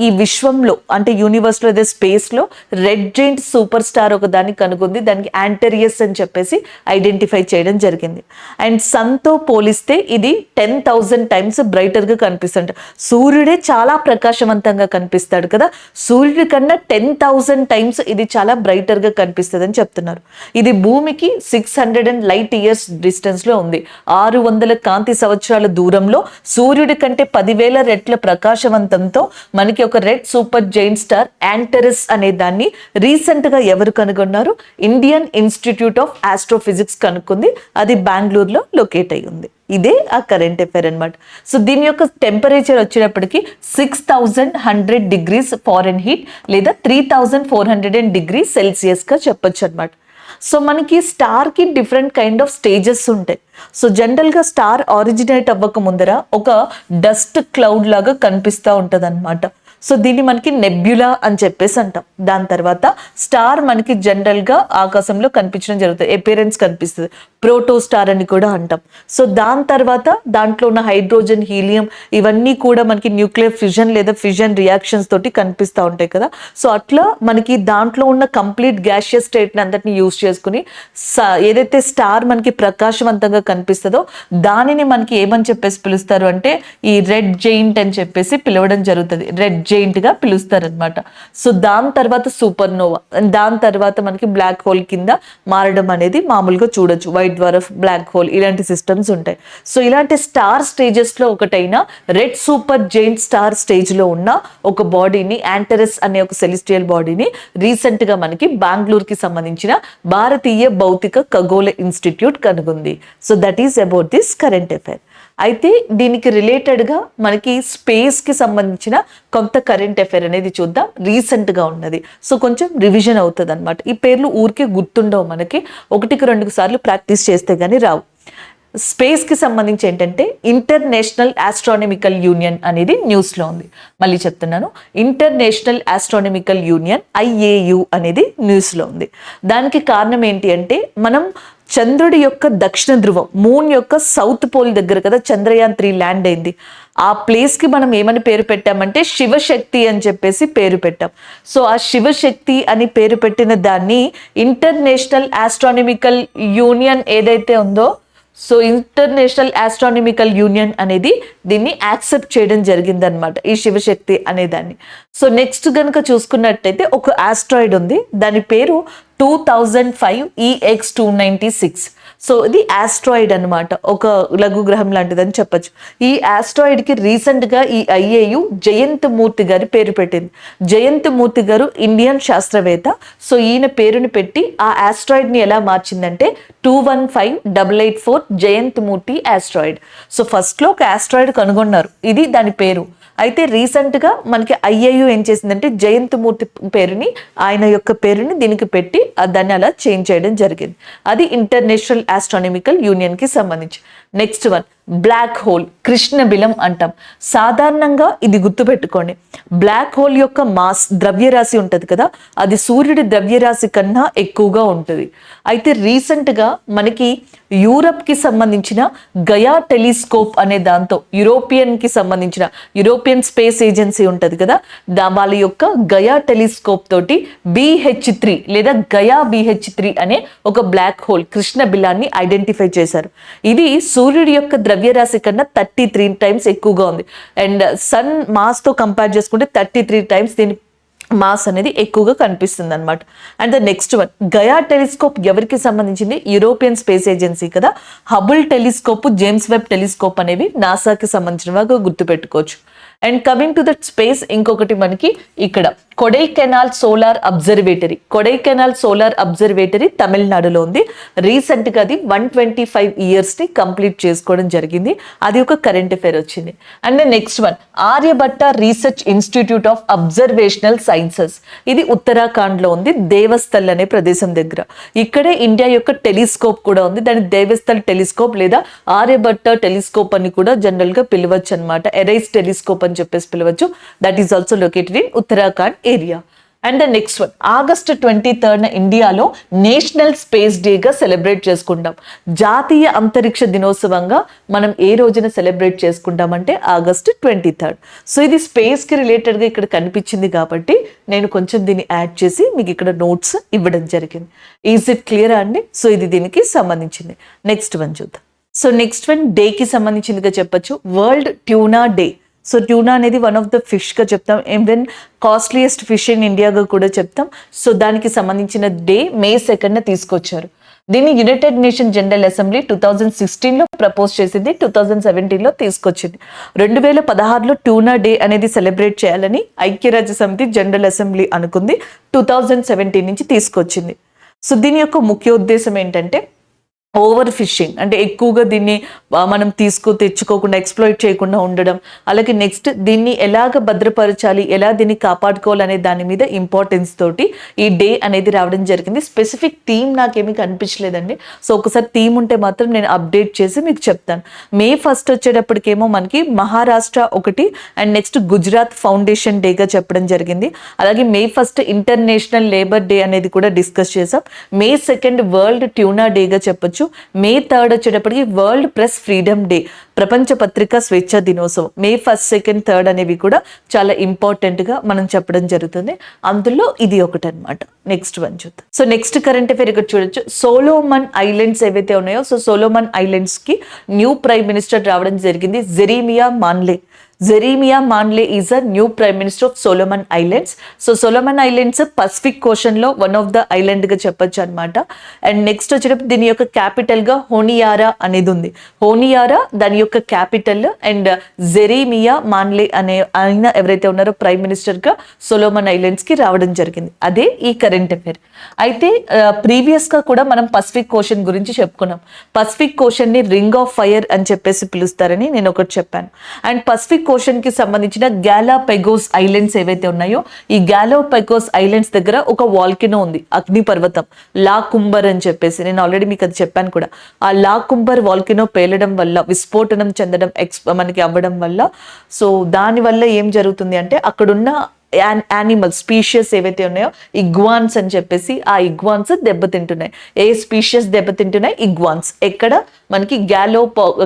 ఈ విశ్వంలో అంటే యూనివర్స్లో అదే స్పేస్లో రెడ్ జెయింట్ సూపర్ స్టార్ ఒక దాన్ని కనుగొంది. దానికి యాంటరియస్ అని చెప్పేసి ఐడెంటిఫై చేయడం జరిగింది. అండ్ సన్తో పోలిస్తే ఇది 10,000 టైమ్స్ బ్రైటర్గా కనిపిస్తుంది. సూర్యుడే చాలా ప్రకాశవంతంగా కనిపిస్తాడు కదా, సూర్యుడి కన్నా 10,000 టైమ్స్ ఇది చాలా బ్రైటర్గా కనిపిస్తుంది అని చెప్తున్నారు. ఇది భూమికి 600 లైట్ ఇయర్స్ డిస్టెన్స్లో ఉంది. 600 కాంతి సంవత్సరాల దూరంలో సూర్యుడి కంటే 10,000 రెట్ల ప్రకాశవంతంతో మనకి ఒక red super giant star Antares అనే దాన్ని రీసెంట్ గా ఎవరు కనుగొన్నారు? ఇండియన్ ఇన్స్టిట్యూట్ ఆఫ్ ఆస్ట్రోఫిజిక్స్ కనుక్కుంది. అది బెంగళూరులో లొకేట్ అయి ఉంది. ఇదే ఆ కరెంట్ అఫైర్ అనమాట. సో దీని యొక్క టెంపరేచర్ వచ్చేటప్పటికి 6,100 degrees ఫారెన్హీట్ లేదా 3,400 degrees సెల్సియస్ గా చెప్పొచ్చు అనమాట. సో మనకి స్టార్కి డిఫరెంట్ కైండ్ ఆఫ్ స్టేజెస్ ఉంటాయి. సో జనరల్గా స్టార్ ఆరిజినేట్ అవ్వక ముందర ఒక డస్ట్ క్లౌడ్ లాగా కనిపిస్తూ ఉంటుంది అనమాట. సో దీన్ని మనకి నెబ్యులా అని చెప్పేసి అంటాం. దాని తర్వాత స్టార్ మనకి జనరల్గా ఆకాశంలో కనిపించడం జరుగుతుంది, అపియరెన్స్ కనిపిస్తుంది, ప్రోటో స్టార్ అని కూడా అంటాం. సో దాని తర్వాత దాంట్లో ఉన్న హైడ్రోజన్, హీలియం ఇవన్నీ కూడా మనకి న్యూక్లియర్ ఫిజన్ లేదా ఫిజన్ రియాక్షన్స్ తోటి కనిపిస్తూ ఉంటాయి కదా. సో అట్లా మనకి దాంట్లో ఉన్న కంప్లీట్ గ్యాషియస్ స్టేట్ని అంతటిని యూజ్ చేసుకుని ఏదైతే స్టార్ మనకి ప్రకాశవంతంగా కనిపిస్తుందో దానిని మనకి ఏమని చెప్పేసి పిలుస్తారు అంటే ఈ రెడ్ జెయింట్ అని చెప్పేసి పిలవడం జరుగుతుంది. రెడ్ జెయింట్ గా పిలుస్తారనమాట. సో దాని తర్వాత సూపర్ నోవా, దాని తర్వాత మనకి బ్లాక్ హోల్ కింద మారడం అనేది మామూలుగా చూడొచ్చు. వైట్ డ్వార్ఫ్, బ్లాక్ హోల్ ఇలాంటి సిస్టమ్స్ ఉంటాయి. సో ఇలాంటి స్టార్ స్టేజెస్ లో ఒకటైన red super giant star stage లో ఉన్న ఒక బాడీని, యాంటరస్ అనే ఒక సెలిస్టియల్ బాడీని రీసెంట్ గా మనకి బెంగళూరుకి సంబంధించిన భారతీయ భౌతిక ఖగోళ ఇన్స్టిట్యూట్ కనుగొంది. So that is about this current affair. అయితే దీనికి రిలేటెడ్గా మనకి స్పేస్కి సంబంధించిన కొంత కరెంట్ అఫైర్ అనేది చూద్దాం. రీసెంట్గా ఉన్నది. సో కొంచెం రివిజన్ అవుతుంది అనమాట. ఈ పేర్లు ఊరికే గుర్తుండవు, మనకి 1-2 సార్లు ప్రాక్టీస్ చేస్తే కానీ రావు. స్పేస్కి సంబంధించి ఏంటంటే ఇంటర్నేషనల్ ఆస్ట్రానమికల్ యూనియన్ అనేది న్యూస్లో ఉంది. మళ్ళీ చెప్తున్నాను, ఇంటర్నేషనల్ ఆస్ట్రానమికల్ యూనియన్ IAU అనేది న్యూస్లో ఉంది. దానికి కారణం ఏంటి అంటే మనం చంద్రుడి యొక్క దక్షిణ ధ్రువం, మూన్ యొక్క సౌత్ పోల్ దగ్గర కదా చంద్రయాన్ 3 ల్యాండ్ అయింది. ఆ ప్లేస్కి మనం ఏమని పేరు పెట్టామంటే శివశక్తి అని చెప్పేసి పేరు పెట్టాం. సో ఆ శివశక్తి అని పేరు పెట్టిన దాన్ని ఇంటర్నేషనల్ ఆస్ట్రానమికల్ యూనియన్ ఏదైతే ఉందో, సో ఇంటర్నేషనల్ ఆస్ట్రానమికల్ యూనియన్ అనేది దీన్ని యాక్సెప్ట్ చేయడం జరిగిందనమాట, ఈ శివశక్తి అనే దాన్ని. సో నెక్స్ట్ కనుక చూసుకున్నట్టయితే ఒక ఆస్ట్రాయిడ్ ఉంది, దాని పేరు 2005 EX296. సో ఇది ఆస్ట్రాయిడ్ అన్నమాట, ఒక లఘు గ్రహం లాంటిదని చెప్పొచ్చు. ఈ ఆస్ట్రాయిడ్ కి రీసెంట్ గా ఈ IAU జయంత్ మూర్తి గారి పేరు పెట్టింది. జయంత్ మూర్తి గారు ఇండియన్ శాస్త్రవేత్త. సో ఈయన పేరుని పెట్టి ఆ ఆస్ట్రాయిడ్ ని ఎలా మార్చిందంటే 215884 జయంత్ మూర్తి ఆస్ట్రాయిడ్. సో ఫస్ట్ లో ఒక ఆస్ట్రాయిడ్ కనుగొన్నారు, ఇది దాని పేరు. అయితే రీసెంట్ గా మనకి IAU ఏం చేసిందంటే జయంత్ మూర్తి పేరుని, ఆయన యొక్క పేరుని దీనికి పెట్టి దాన్ని అలా చేంజ్ చేయడం జరిగింది. అది ఇంటర్నేషనల్ ఆస్ట్రానమికల్ యూనియన్ కి సంబంధించి. నెక్స్ట్ వన్ బ్లాక్ హోల్, కృష్ణ బిలం అంటాం. సాధారణంగా ఇది గుర్తుపెట్టుకోండి, బ్లాక్ హోల్ యొక్క మాస్ ద్రవ్యరాశి ఉంటది కదా, అది సూర్యుడి ద్రవ్యరాశి కన్నా ఎక్కువగా ఉంటుంది. అయితే రీసెంట్ గా మనకి యూరప్ కి సంబంధించిన గయా టెలిస్కోప్ అనే దాంతో యూరోపియన్ కి సంబంధించిన యూరోపియన్ స్పేస్ ఏజెన్సీ ఉంటది కదా, వాళ్ళ యొక్క గయా టెలిస్కోప్ తోటి BH3 లేదా గయా BH3 అనే ఒక బ్లాక్ హోల్ కృష్ణ బిలాన్ని ఐడెంటిఫై చేశారు. ఇది సూర్యుడి యొక్క ద్రవ్యరాశి కన్నా 33 టైమ్స్ ఎక్కువగా ఉంది. అండ్ సన్ మాస్ తో కంపేర్ చేసుకుంటే 33 టైమ్స్ దీని మాస్ అనేది ఎక్కువగా కనిపిస్తుంది అనమాట. And the next one Gaia telescope ఎవరికి సంబంధించింది? యూరోపియన్ స్పేస్ ఏజెన్సీ కదా. Hubble telescope, James Webb telescope అనేవి నాసాకి సంబంధించినవిగా గుర్తుపెట్టుకోవచ్చు. And coming to that space, ఇంకొకటి మనకి ఇక్కడ Kodaikanal solar observatory. Kodaikanal solar observatory తమిళనాడులో ఉంది. రీసెంట్ గా అది 125 ఇయర్స్ ని కంప్లీట్ చేసుకోవడం జరిగింది. అది ఒక కరెంట్ అఫైర్ వచ్చింది. And next one Aryabhatta Research Institute of Observational Sciences. ఇది ఉత్తరాఖండ్ లో ఉంది, దేవస్థల్ అనే ప్రదేశం దగ్గర. ఇక్కడే ఇండియా యొక్క టెలిస్కోప్ కూడా ఉంది. దాని దేవస్థల్ టెలిస్కోప్ లేదా ఆర్యభట్ట టెలిస్కోప్ అని కూడా జనరల్ గా పిలవచ్చు అనమాట. ఎరైస్ టెలిస్కోప్ అని చెప్పేసి పిలవచ్చు. That is also located in Uttarakhand area. And the next one August 23 ఇండియాలో నేషనల్ స్పేస్ డేగా సెలబ్రేట్ చేసుకుంటాం. జాతీయ అంతరిక్ష దినోత్సవంగా మనం ఏ రోజున సెలబ్రేట్ చేసుకుంటామంటే ఆగస్ట్ 23. సో ఇది స్పేస్ కి రిలేటెడ్ గా ఇక్కడ కనిపించింది కాబట్టి నేను కొంచెం దీన్ని యాడ్ చేసి మీకు ఇక్కడ నోట్స్ ఇవ్వడం జరిగింది. ఈజ్ ఇట్ క్లియర్ అండి? సో ఇది దీనికి సంబంధించింది. నెక్స్ట్ వన్ చూద్దాం. సో నెక్స్ట్ వన్ డేకి సంబంధించిందిగా చెప్పొచ్చు, world tuna day. So tuna అనేది వన్ ఆఫ్ ద ఫిష్ గా చెప్తాం, ఈవెన్ కాస్ట్లీయెస్ట్ ఫిష్ ఇన్ ఇండియాగా కూడా చెప్తాం. సో దానికి సంబంధించిన డే May 2 తీసుకొచ్చారు. దీన్ని యునైటెడ్ నేషన్ జనరల్ అసెంబ్లీ 2016లో ప్రపోజ్ చేసింది, 2017లో తీసుకొచ్చింది. 2016లో ట్యూనా డే అనేది సెలబ్రేట్ చేయాలని ఐక్యరాజ్య సమితి జనరల్ అసెంబ్లీ అనుకుంది. 2017 నుంచి తీసుకొచ్చింది. సో దీని యొక్క ముఖ్య ఉద్దేశం ఏంటంటే ఓవర్ ఫిషింగ్, అంటే ఎక్కువగా దీన్ని మనం తెచ్చుకోకుండా ఎక్స్ప్లోయిట్ చేయకుండా ఉండడం. అలాగే నెక్స్ట్ దీన్ని ఎలాగ భద్రపరచాలి, ఎలా దీన్ని కాపాడుకోవాలనే దాని మీద ఇంపార్టెన్స్ తోటి ఈ డే అనేది రావడం జరిగింది. స్పెసిఫిక్ థీమ్ నాకేమీ కనిపించలేదండి. సో ఒకసారి థీమ్ ఉంటే మాత్రం నేను అప్డేట్ చేసి మీకు చెప్తాను. May 1 వచ్చేటప్పటికేమో మనకి మహారాష్ట్ర ఒకటి, అండ్ నెక్స్ట్ గుజరాత్ ఫౌండేషన్ డేగా చెప్పడం జరిగింది. అలాగే May 1 ఇంటర్నేషనల్ లేబర్ డే అనేది కూడా డిస్కస్ చేసాం. May 2 వరల్డ్ ట్యూనా డేగా చెప్పొచ్చు. May 3 వచ్చేటప్పటికి వరల్డ్ ప్రెస్ ఫ్రీడమ్ డే, ప్రపంచ పత్రికా స్వేచ్ఛ దినోత్సవం. May 1, 2, 3 అనేవి కూడా చాలా ఇంపార్టెంట్ గా మనం చెప్పడం జరుగుతుంది. అందులో ఇది ఒకటి అనమాట. నెక్స్ట్ వన్ చూద్దాం. సో నెక్స్ట్ కరెంట్ అఫైర్ ఇక్కడ చూడొచ్చు. సోలోమన్ ఐలాండ్స్ ఏవైతే ఉన్నాయో, సో సోలోమన్ ఐలాండ్స్ కి న్యూ ప్రైమ్ మినిస్టర్ రావడం జరిగింది, Jeremiah Manele. Jeremiah Manele is a new prime minister of Solomon islands. So Solomon islands Pacific ocean లో one of the island గా చెప్పొచ్చు అనమాట. అండ్ నెక్స్ట్ వచ్చేటప్పుడు దీని యొక్క క్యాపిటల్ గా హోనియారా అనేది ఉంది. హోనియారా దాని యొక్క క్యాపిటల్. అండ్ జెరీమియా మాన్లే అనే ఆయన ఎవరైతే ఉన్నారో ప్రైమ్ మినిస్టర్ గా సోలోమన్ ఐలాండ్స్ కి రావడం జరిగింది. అదే ఈ కరెంట్ అఫైర్. అయితే ప్రీవియస్ గా కూడా మనం పసిఫిక్ ఓషన్ గురించి చెప్పుకున్నాం. పసిఫిక్ ఓషన్ ని రింగ్ ఆఫ్ ఫైర్ అని చెప్పేసి పిలుస్తారని నేను ఒకటి చెప్పాను. అండ్ పసిఫిక్ ఓషన్ కి సంబంధించిన గ్యాలాపెగోస్ ఐలాండ్స్ ఏవైతే ఉన్నాయో, ఈ గ్యాలాపెగోస్ ఐలాండ్స్ దగ్గర ఒక వాల్కెనో ఉంది, అగ్ని పర్వతం, లా కుంబర్ అని చెప్పేసి. నేను ఆల్రెడీ మీకు అది చెప్పాను కూడా. ఆ లా కుంబర్ వాల్కెనో పేలడం వల్ల, విస్ఫోటనం చెందడం మనకి అవ్వడం వల్ల, సో దాని వల్ల ఏం జరుగుతుంది అంటే అక్కడున్న యానిమల్ స్పీషియస్ ఏవైతే ఉన్నాయో, ఇగ్వాన్స్ అని చెప్పేసి, ఆ ఇగ్వాన్స్ దెబ్బతింటున్నాయి. ఏ స్పీషియస్ దెబ్బతింటున్నాయి? ఇగ్వాన్స్. ఎక్కడ? మనకి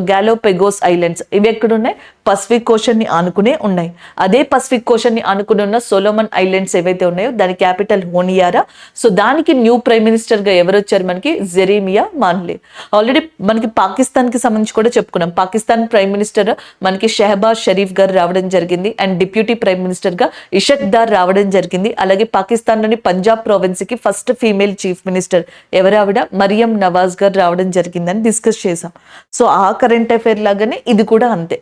గ్యాలోపెగోస్ ఐలాండ్స్. ఇవి ఎక్కడ ఉన్నాయి? పసిఫిక్ ఓషన్ ని ఆనుకునే ఉన్నాయి. అదే పసిఫిక్ ఓషన్ ని ఆనుకుని ఉన్న సోలోమన్ ఐలాండ్స్ ఏవైతే ఉన్నాయో దాని క్యాపిటల్ హోనియారా. సో దానికి న్యూ ప్రైమ్ మినిస్టర్ గా ఎవరు వచ్చారు? మనకి జెరేమియా మాన్లే. ఆల్రెడీ మనకి పాకిస్తాన్ కి సంబంధించి కూడా చెప్పుకున్నాం. పాకిస్తాన్ ప్రైమ్ మినిస్టర్ మనకి షెహబాజ్ షరీఫ్ గారు రావడం జరిగింది, అండ్ డిప్యూటీ ప్రైమ్ మినిస్టర్ గా ఇషక్ దార్ రావడం జరిగింది. అలాగే పాకిస్తాన్ లోని పంజాబ్ ప్రావిన్స్ కి ఫస్ట్ ఫీమేల్ చీఫ్ మినిస్టర్ ఎవరావిడ? మరియం నవాజ్ గారు రావడం జరిగిందని డిస్కస్ చేసాం. సో ఆ కరెంట్ అఫైర్ లాగానే ఇది కూడా అంతే.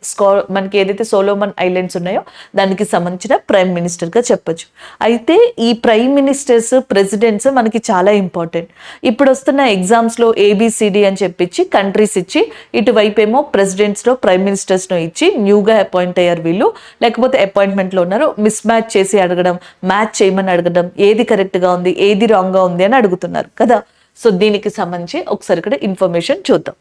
మనకి ఏదైతే సోలోమన్ ఐలాండ్స్ ఉన్నాయో దానికి సంబంధించిన ప్రైమ్ మినిస్టర్ గా చెప్పొచ్చు. అయితే ఈ ప్రైమ్ మినిస్టర్స్, ప్రెసిడెంట్స్ మనకి చాలా ఇంపార్టెంట్. ఇప్పుడు వస్తున్న ఎగ్జామ్స్ లో ఏబిసిడి అని చెప్పించి కంట్రీస్ ఇచ్చి, ఇటువైపు ఏమో ప్రెసిడెంట్స్ లో ప్రైమ్ మినిస్టర్స్ లో ఇచ్చి న్యూగా అపాయింట్ అయ్యారు వీళ్ళు, లేకపోతే అపాయింట్మెంట్ లో ఉన్నారు, మిస్ మ్యాచ్ చేసి అడగడం, మ్యాచ్ చేయమని అడగడం, ఏది కరెక్ట్ గా ఉంది ఏది రాంగ్ గా ఉంది అని అడుగుతున్నారు కదా. సో దీనికి సంబంధించి ఒకసారి ఇక్కడ ఇన్ఫర్మేషన్ చూద్దాం.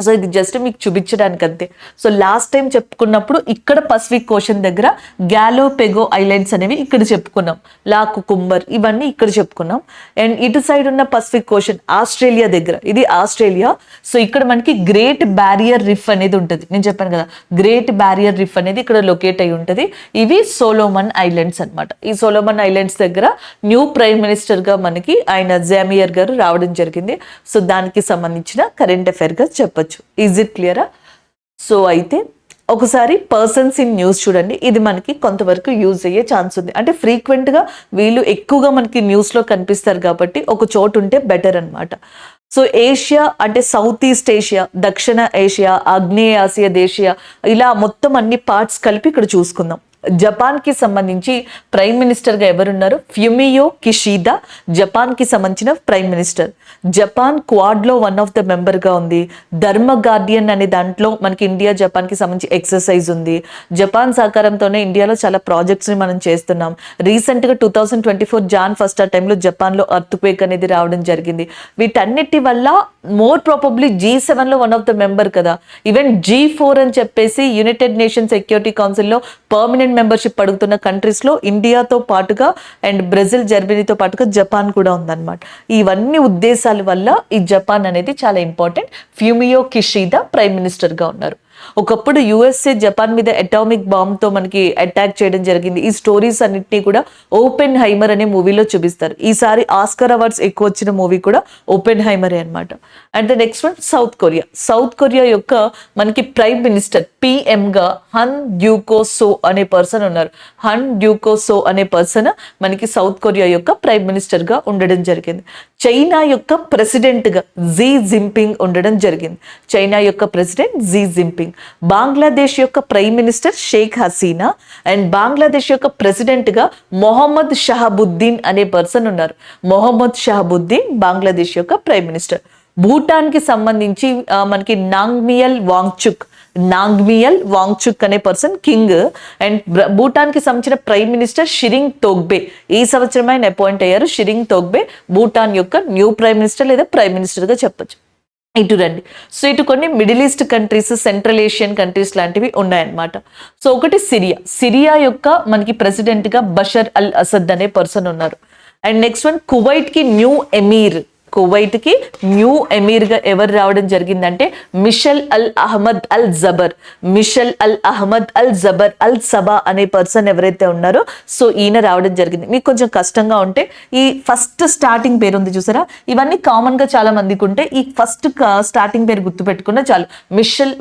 సో ఇది జస్ట్ మీకు చూపించడానికి అంతే. సో లాస్ట్ టైం చెప్పుకున్నప్పుడు ఇక్కడ పసిఫిక్ ఓషన్ దగ్గర గ్యాలోపెగో ఐలాండ్స్ అనేవి ఇక్కడ చెప్పుకున్నాం, లా కుకుంబర్ ఇవన్నీ ఇక్కడ చెప్పుకున్నాం. అండ్ ఇటు సైడ్ ఉన్న పసిఫిక్ ఓషన్ ఆస్ట్రేలియా దగ్గర, ఇది ఆస్ట్రేలియా. సో ఇక్కడ మనకి గ్రేట్ బ్యారియర్ రిఫ్ అనేది ఉంటుంది. నేను చెప్పాను కదా, గ్రేట్ బ్యారియర్ రిఫ్ అనేది ఇక్కడ లొకేట్ అయి ఉంటుంది. ఇవి సోలోమన్ ఐలాండ్స్ అనమాట. ఈ సోలోమన్ ఐలాండ్స్ దగ్గర న్యూ ప్రైమ్ మినిస్టర్ గా మనకి ఆయన జామియర్ గారు రావడం జరిగింది. సో దానికి సంబంధించిన కరెంట్ అఫైర్ గా చెప్పచ్చు. ఈజ్ ఇట్ క్లియరా? సో అయితే ఒకసారి పర్సన్స్ ఇన్ న్యూస్ చూడండి. ఇది మనకి కొంతవరకు యూజ్ అయ్యే ఛాన్స్ ఉంది. అంటే ఫ్రీక్వెంట్ గా వీళ్ళు ఎక్కువగా మనకి న్యూస్ లో కనిపిస్తారు కాబట్టి ఒక చోటు ఉంటే బెటర్ అన్నమాట. సో ఏషియా అంటే సౌత్ ఈస్ట్ ఏషియా, దక్షిణ ఏషియా, ఆగ్నేయ ఆసియా దేశీయ, ఇలా మొత్తం అన్ని పార్ట్స్ కలిపి ఇక్కడ చూసుకుందాం. జపాన్ కి సంబంధించి ప్రైమ్ మినిస్టర్ గా ఎవరున్నారు? ఫ్యూమియో కిషిదా జపాన్ కి సంబంధించిన ప్రైమ్ మినిస్టర్. జపాన్ క్వాడ్ లో వన్ ఆఫ్ ద మెంబర్ గా ఉంది. ధర్మ గార్డియన్ అనే దాంట్లో మనకి ఇండియా జపాన్ కి సంబంధించి ఎక్సర్సైజ్ ఉంది. జపాన్ సహకారంతోనే ఇండియాలో చాలా ప్రాజెక్ట్స్ ని మనం చేస్తున్నాం. రీసెంట్ గా 2024 జాన్ 1 ఆ టైంలో జపాన్ లో ఎర్త్ క్వేక్ అనేది రావడం జరిగింది. వీటన్నిటి వల్ల మోర్ ప్రాబబ్లీ G7 లో వన్ ఆఫ్ ద మెంబర్ కదా. ఈవెన్ G4 అని చెప్పేసి యునైటెడ్ నేషన్ సెక్యూరిటీ కౌన్సిల్ లో పర్మనెంట్ మెంబర్షిప్ అడుగుతున్న కంట్రీస్ లో ఇండియాతో పాటుగా అండ్ బ్రెజిల్, జర్మనీతో పాటుగా జపాన్ కూడా ఉందన్నమాట. ఇవన్నీ ఉద్దేశాల వల్ల ఈ జపాన్ అనేది చాలా important. Fumio Kishida prime minister గా ఉన్నారు. ఒకప్పుడు యుఎస్ఏ జపాన్ మీద అటామిక్ బాంబ్ తో మనకి అటాక్ చేయడం జరిగింది. ఈ స్టోరీస్ అన్నిటినీ కూడా ఓపెన్ హైమర్ అనే మూవీలో చూపిస్తారు. ఈసారి ఆస్కర్ అవార్డ్స్ ఎక్కువ వచ్చిన మూవీ కూడా ఓపెన్ హైమరే అనమాట. And the next one south Korea. South Korea యొక్క మనకి ప్రైమ్ మినిస్టర్ పిఎం గా హన్ డ్యూకో సో అనే పర్సన్ ఉన్నారు. హన్ డ్యూకో సో అనే పర్సన్ మనకి సౌత్ కొరియా యొక్క ప్రైమ్ మినిస్టర్ గా ఉండడం జరిగింది. చైనా యొక్క ప్రెసిడెంట్ గా జీ జిన్పింగ్ ఉండడం జరిగింది. చైనా యొక్క ప్రెసిడెంట్ జీ జిన్పింగ్. బంగ్లాదేశ్ యొక్క prime minister Sheikh Hasina and Bangladesh యొక్క ప్రెసిడెంట్ గా మొహమ్మద్ షహబుద్దీన్ అనే పర్సన్ ఉన్నారు. మొహమ్మద్ షహబుద్దీన్ బంగ్లాదేశ్ యొక్క ప్రైమ్ మినిస్టర్. భూటాన్ కి సంబంధించి మనకి నాంగ్మియల్ వాంగ్చుక్ అనే పర్సన్ కింగ్. అండ్ భూటాన్ కి సంబంధించిన ప్రైమ్ మినిస్టర్ షిరింగ్ తోగ్బే. ఈ సంవత్సరం ఆయన అపాయింట్ అయ్యారు. షిరింగ్ తోగ్బే భూటాన్ యొక్క న్యూ ప్రైమ్ మినిస్టర్ లేదా ప్రైమ్ మినిస్టర్ గా చెప్పొచ్చు. ఇటు రండి. సో ఇటు కొన్ని middle east countries, central Asian countries లాంటివి ఉన్నాయన్నమాట. సో ఒకటి సిరియా యొక్క మనకి ప్రెసిడెంట్ గా బషర్ అల్ అసద్ అనే పర్సన్ ఉన్నారు. అండ్ నెక్స్ట్ వన్ కువైట్ కి న్యూ ఎమీర్. కువైట్ కి న్యూ ఎమీర్ గా ఎవరు రావడం జరిగిందంటే Mishal al Ahmad al Jaber. Mishal al Ahmad al Jaber al Sabah అనే పర్సన్ ఎవరైతే ఉన్నారో సో ఈయన రావడం జరిగింది. మీకు కొంచెం కష్టంగా ఉంటే ఈ ఫస్ట్ స్టార్టింగ్ పేరు ఉంది చూసారా, ఇవన్నీ కామన్ గా చాలా మందికి ఉంటే ఈ ఫస్ట్ స్టార్టింగ్ పేరు గుర్తుపెట్టుకున్నా చాలు.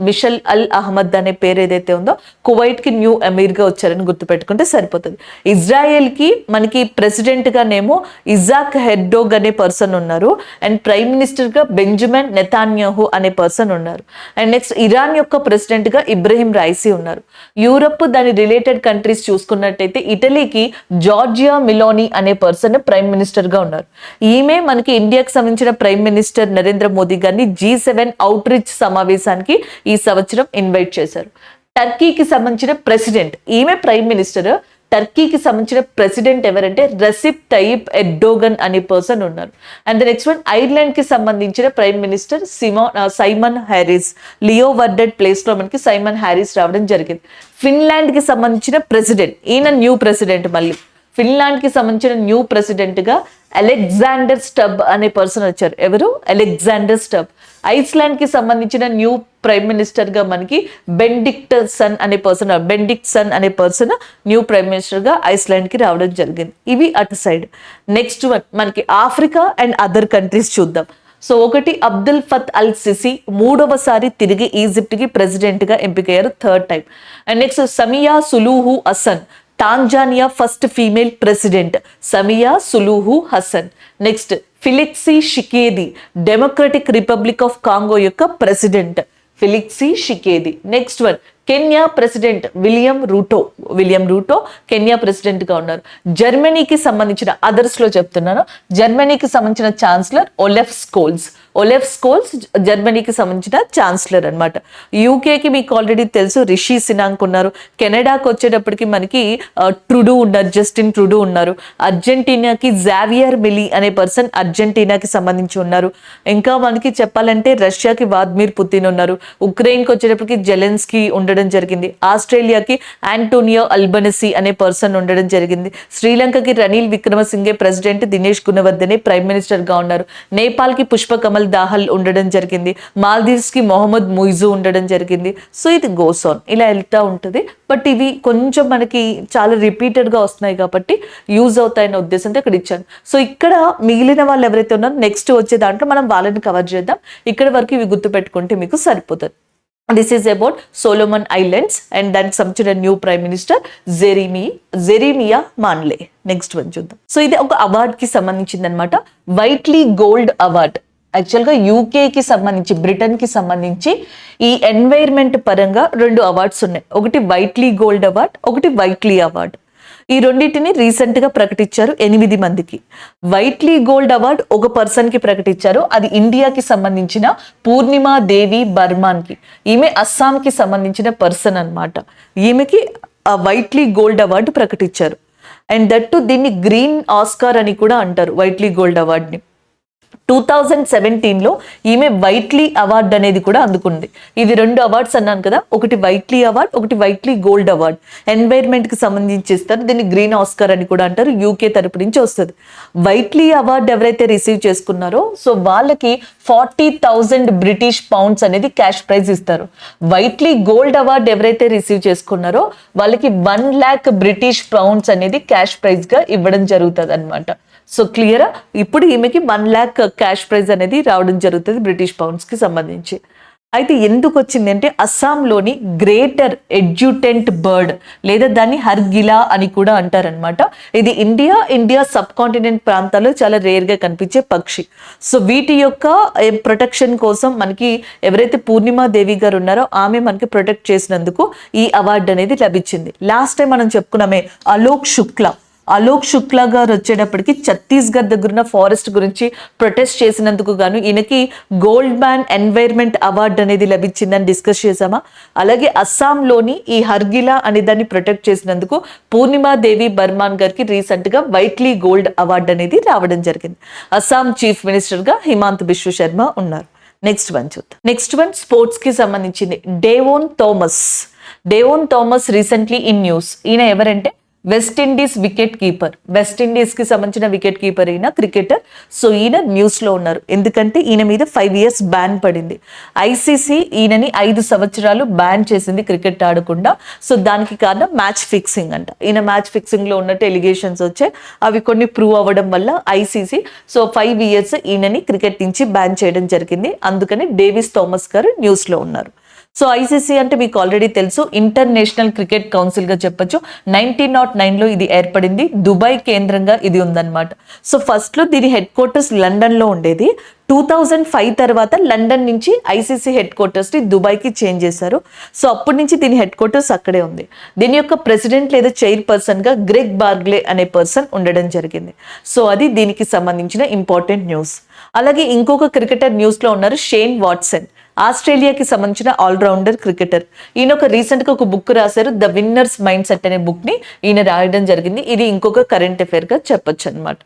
మిషెల్ అల్ అహ్మద్ అనే పేరు ఏదైతే ఉందో కువైట్ కి న్యూ ఎమీర్ గా వచ్చారని గుర్తుపెట్టుకుంటే సరిపోతుంది. ఇజ్రాయెల్ కి మనకి ప్రెసిడెంట్ గానేమో ఇజాక్ హెర్డోగ్ అనే పర్సన్ ఉన్నారు. అండ్ ప్రైమ్ మినిస్టర్ గా బెంజమిన్ నెతాన్యాహు అనే పర్సన్ ఉన్నారు. అండ్ నెక్స్ట్ ఇరాన్ యొక్క ప్రెసిడెంట్ గా ఇబ్రహీం రైసీ ఉన్నారు. యూరప్ దాని రిలేటెడ్ కంట్రీస్ చూసుకున్నట్టయితే ఇటలీకి జార్జియా మిలోని అనే పర్సన్ ప్రైమ్ మినిస్టర్ గా ఉన్నారు. ఈమె మనకి ఇండియాకి సంబంధించిన ప్రైమ్ మినిస్టర్ నరేంద్ర మోదీ గారిని G7 అవుట్ రీచ్ సమావేశానికి ఈ సంవత్సరం ఇన్వైట్ చేశారు. టర్కీకి సంబంధించిన ప్రెసిడెంట్, ఈమె ప్రైమ్ మినిస్టర్. టర్కీకి సంబంధించిన ప్రెసిడెంట్ ఎవరంటే రెసిప్ తయ్యిప్ ఎర్డోగన్ అనే పర్సన్ ఉన్నారు. And the next one Ireland కి సంబంధించిన prime minister Simon Harris. Leo Varadkar place లో మనకి సైమన్ హ్యారిస్ రావడం జరిగింది. ఫిన్లాండ్ కి సంబంధించిన ప్రెసిడెంట్, ఈయన న్యూ ప్రెసిడెంట్. మళ్ళీ ఫిన్లాండ్ కి సంబంధించిన న్యూ ప్రెసిడెంట్ గా అలెగ్జాండర్ స్టబ్ అనే పర్సన్ వచ్చారు. ఎవరు? Alexander stub. ఐస్లాండ్ కి సంబంధించిన న్యూ ప్రైమ్ మినిస్టర్ గా మనకి బెండిక్సన్ అనే పర్సన్ న్యూ ప్రైమ్ మినిస్టర్ గా ఐస్లాండ్ కి రావడం జరిగింది. ఇవి అటు సైడ్. నెక్స్ట్ వన్ మనకి ఆఫ్రికా అండ్ అదర్ కంట్రీస్ చూద్దాం. సో ఒకటి అబ్దుల్ ఫత్ అల్ సిసి, మూడవసారి తిరిగి ఈజిప్ట్ కి ప్రెసిడెంట్ గా ఎంపికయ్యారు, third time. And next Samia Suluhu Hassan, Tanzania first female president Samia Suluhu Hassan. Next Felix Tshisekedi, democratic republic of Congo యొక్క president Felix Tshisekedi. Next one Kenya president William Ruto Kenya president గా ఉన్నారు. జర్మనీకి సంబంధించిన others లో చెప్తున్నాను, జర్మనీకి సంబంధించిన chancellor ఒలెఫ్ స్కోల్స్ జర్మనీకి సంబంధించిన ఛాన్సలర్ అనమాట. యూకేకి మీకు ఆల్రెడీ తెలుసు రిషి సినాక్ ఉన్నారు. కెనడాకి వచ్చేటప్పటికి మనకి ట్రుడూ ఉన్నారు, జస్టిన్ ట్రుడూ ఉన్నారు. అర్జెంటీనాకి జావియర్ మిలీ అనే పర్సన్ అర్జెంటీనాకి సంబంధించి ఉన్నారు. ఇంకా మనకి చెప్పాలంటే రష్యాకి వ్లాదిమిర్ పుతిన్ ఉన్నారు. ఉక్రెయిన్కి వచ్చేటప్పటికి జెలెన్స్కీ ఉండడం జరిగింది. ఆస్ట్రేలియాకి ఆంటోనియో అల్బనీసీ అనే పర్సన్ ఉండడం జరిగింది. శ్రీలంకకి Ranil Wickremesinghe president, Dinesh Gunawardena prime minister గా ఉన్నారు. నేపాల్ కి పుష్ప కమల్ దాహల్ ఉండడం జరిగింది. మాల్దీవ్స్ కి మొహమ్మద్ ముయిజు ఉండడం జరిగింది. సో ఇది గోస్ ఆన్, ఇలా వెళ్తా ఉంటుంది. బట్ ఇవి కొంచెం మనకి చాలా రిపీటెడ్ గా వస్తున్నాయి కాబట్టి యూజ్ అవుతాయన్న ఉద్దేశంతో ఇక్కడ ఇచ్చాను. సో ఇక్కడ మిగిలిన వాళ్ళు ఎవరైతే ఉన్నారో నెక్స్ట్ వచ్చే దాంట్లో మనం వాళ్ళని కవర్ చేద్దాం. ఇక్కడ వరకు ఇవి గుర్తు పెట్టుకుంటే మీకు సరిపోతుంది. This is about Solomon islands and దానికి సంబంధించిన new prime minister Jeremiah Manele. Next one చూద్దాం. సో ఇది ఒక అవార్డ్ కి సంబంధించింది అనమాట, వైట్లీ గోల్డ్ అవార్డ్. యాక్చువల్గా యూకేకి సంబంధించి, బ్రిటన్ కి సంబంధించి ఈ ఎన్వైర్మెంట్ పరంగా 2 అవార్డ్స్ ఉన్నాయి. ఒకటి వైట్లీ గోల్డ్ అవార్డ్, ఒకటి వైట్లీ అవార్డ్. ఈ రెండింటిని రీసెంట్ గా ప్రకటించారు 8 మందికి. వైట్లీ గోల్డ్ అవార్డ్ ఒక పర్సన్ కి ప్రకటించారు, అది ఇండియాకి సంబంధించిన పూర్ణిమా దేవి బర్మాన్ కి. ఈమె అస్సాం కి సంబంధించిన పర్సన్ అన్నమాట. ఈమెకి ఆ వైట్లీ గోల్డ్ అవార్డు ప్రకటించారు. అండ్ దట్టు దీన్ని గ్రీన్ ఆస్కార్ అని కూడా అంటారు వైట్లీ గోల్డ్ అవార్డ్ని. 2017లో ఈమె వైట్లీ అవార్డ్ అనేది కూడా అందుకుంది. ఇది 2 అవార్డ్స్ అన్నాను కదా, ఒకటి వైట్లీ అవార్డ్, ఒకటి వైట్లీ గోల్డ్ అవార్డ్. ఎన్వైర్న్మెంట్ కి సంబంధించి ఇస్తారు, దీన్ని గ్రీన్ ఆస్కార్ అని కూడా అంటారు. యూకే తరపు నుంచి వస్తుంది. వైట్లీ అవార్డ్ ఎవరైతే రిసీవ్ చేసుకున్నారో సో వాళ్ళకి 40,000 బ్రిటిష్ పౌండ్స్ అనేది క్యాష్ ప్రైజ్ ఇస్తారు. వైట్లీ గోల్డ్ అవార్డ్ ఎవరైతే రిసీవ్ చేసుకున్నారో వాళ్ళకి 1 lakh బ్రిటిష్ పౌండ్స్ అనేది క్యాష్ ప్రైజ్ గా ఇవ్వడం జరుగుతుంది అనమాట. సో క్లియరా? ఇప్పుడు ఈమెకి 1 lakh క్యాష్ ప్రైజ్ అనేది రావడం జరుగుతుంది బ్రిటిష్ పౌండ్స్ కి సంబంధించి. అయితే ఎందుకు వచ్చింది అంటే అస్సాంలోని గ్రేటర్ ఎడ్యుటెంట్ బర్డ్ లేదా దాన్ని హర్గిలా అని కూడా అంటారనమాట. ఇది ఇండియా సబ్ కాంటినెంట్ ప్రాంతాల్లో చాలా రేర్ గా కనిపించే పక్షి. సో వీటి యొక్క ప్రొటెక్షన్ కోసం మనకి ఎవరైతే పూర్ణిమా దేవి గారు ఉన్నారో ఆమె మనకి ప్రొటెక్ట్ చేసినందుకు ఈ అవార్డు అనేది లభించింది. లాస్ట్ టైం మనం చెప్పుకున్నామే అలోక్ శుక్లా గారు వచ్చేటప్పటికి ఛత్తీస్గఢ్ దగ్గర ఉన్న ఫారెస్ట్ గురించి ప్రొటెస్ట్ చేసినందుకు గాను ఈయనకి గోల్డ్ మ్యాన్ ఎన్వైర్న్మెంట్ అవార్డు అనేది లభించిందని డిస్కస్ చేసామా. అలాగే అస్సాంలోని ఈ హర్గిలా అనే దాన్ని ప్రొటెక్ట్ చేసినందుకు పూర్ణిమా దేవి బర్మాన్ గారికి రీసెంట్ గా వైట్లీ గోల్డ్ అవార్డు అనేది రావడం జరిగింది. అస్సాం చీఫ్ మినిస్టర్ గా హిమాంత బిశ్వ శర్మ ఉన్నారు. నెక్స్ట్ వన్ చూద్దాం. నెక్స్ట్ వన్ స్పోర్ట్స్ కి సంబంధించింది. డేవోన్ థామస్ రీసెంట్లీ ఇన్ న్యూస్. ఈయన ఎవరంటే వెస్టిండీస్ వికెట్ కీపర్. వెస్టిండీస్ కి సంబంధించిన వికెట్ కీపర్ అయిన క్రికెటర్. సో ఈయన న్యూస్ లో ఉన్నారు ఎందుకంటే ఈయన మీద 5 years బ్యాన్ పడింది. ఐసీసీ ఈయనని 5 సంవత్సరాలు బ్యాన్ చేసింది క్రికెట్ ఆడకుండా. సో దానికి కారణం మ్యాచ్ ఫిక్సింగ్ అంట. ఈయన మ్యాచ్ ఫిక్సింగ్ లో ఉన్నట్టు ఎలిగేషన్స్ వచ్చాయి, అవి కొన్ని ప్రూవ్ అవ్వడం వల్ల ఐసీసీ 5 years ఈయనని క్రికెట్ నుంచి బ్యాన్ చేయడం జరిగింది. అందుకని డేవిస్ థామస్ గారు న్యూస్ లో ఉన్నారు. సో ఐసీసీ అంటే మీకు ఆల్రెడీ తెలుసు, ఇంటర్నేషనల్ క్రికెట్ కౌన్సిల్ గా చెప్పొచ్చు. 1909లో ఇది ఏర్పడింది, దుబాయ్ కేంద్రంగా ఇది ఉందన్నమాట. సో ఫస్ట్ లో దీని హెడ్ క్వార్టర్స్ లండన్ లో ఉండేది. 2005 తర్వాత లండన్ నుంచి ఐసీసీ హెడ్ క్వార్టర్స్ ని దుబాయ్కి చేంజ్ చేశారు. సో అప్పటి నుంచి దీని హెడ్ క్వార్టర్స్ అక్కడే ఉంది. దీని యొక్క ప్రెసిడెంట్ లేదా చైర్పర్సన్ గా గ్రెగ్ బార్గ్లే అనే పర్సన్ ఉండడం జరిగింది. సో అది దీనికి సంబంధించిన ఇంపార్టెంట్ న్యూస్. అలాగే ఇంకొక క్రికెటర్ న్యూస్ లో ఉన్నారు, షేన్ వాట్సన్. ఆస్ట్రేలియాకి సంబంధించిన ఆల్రౌండర్ క్రికెటర్. ఈయన రీసెంట్ గా ఒక బుక్ రాశారు, ద విన్నర్స్ మైండ్ సెట్ అనే బుక్ ని ఈయన రాయడం జరిగింది. ఇది ఇంకొక కరెంట్ అఫైర్ గా చెప్పొచ్చు అనమాట.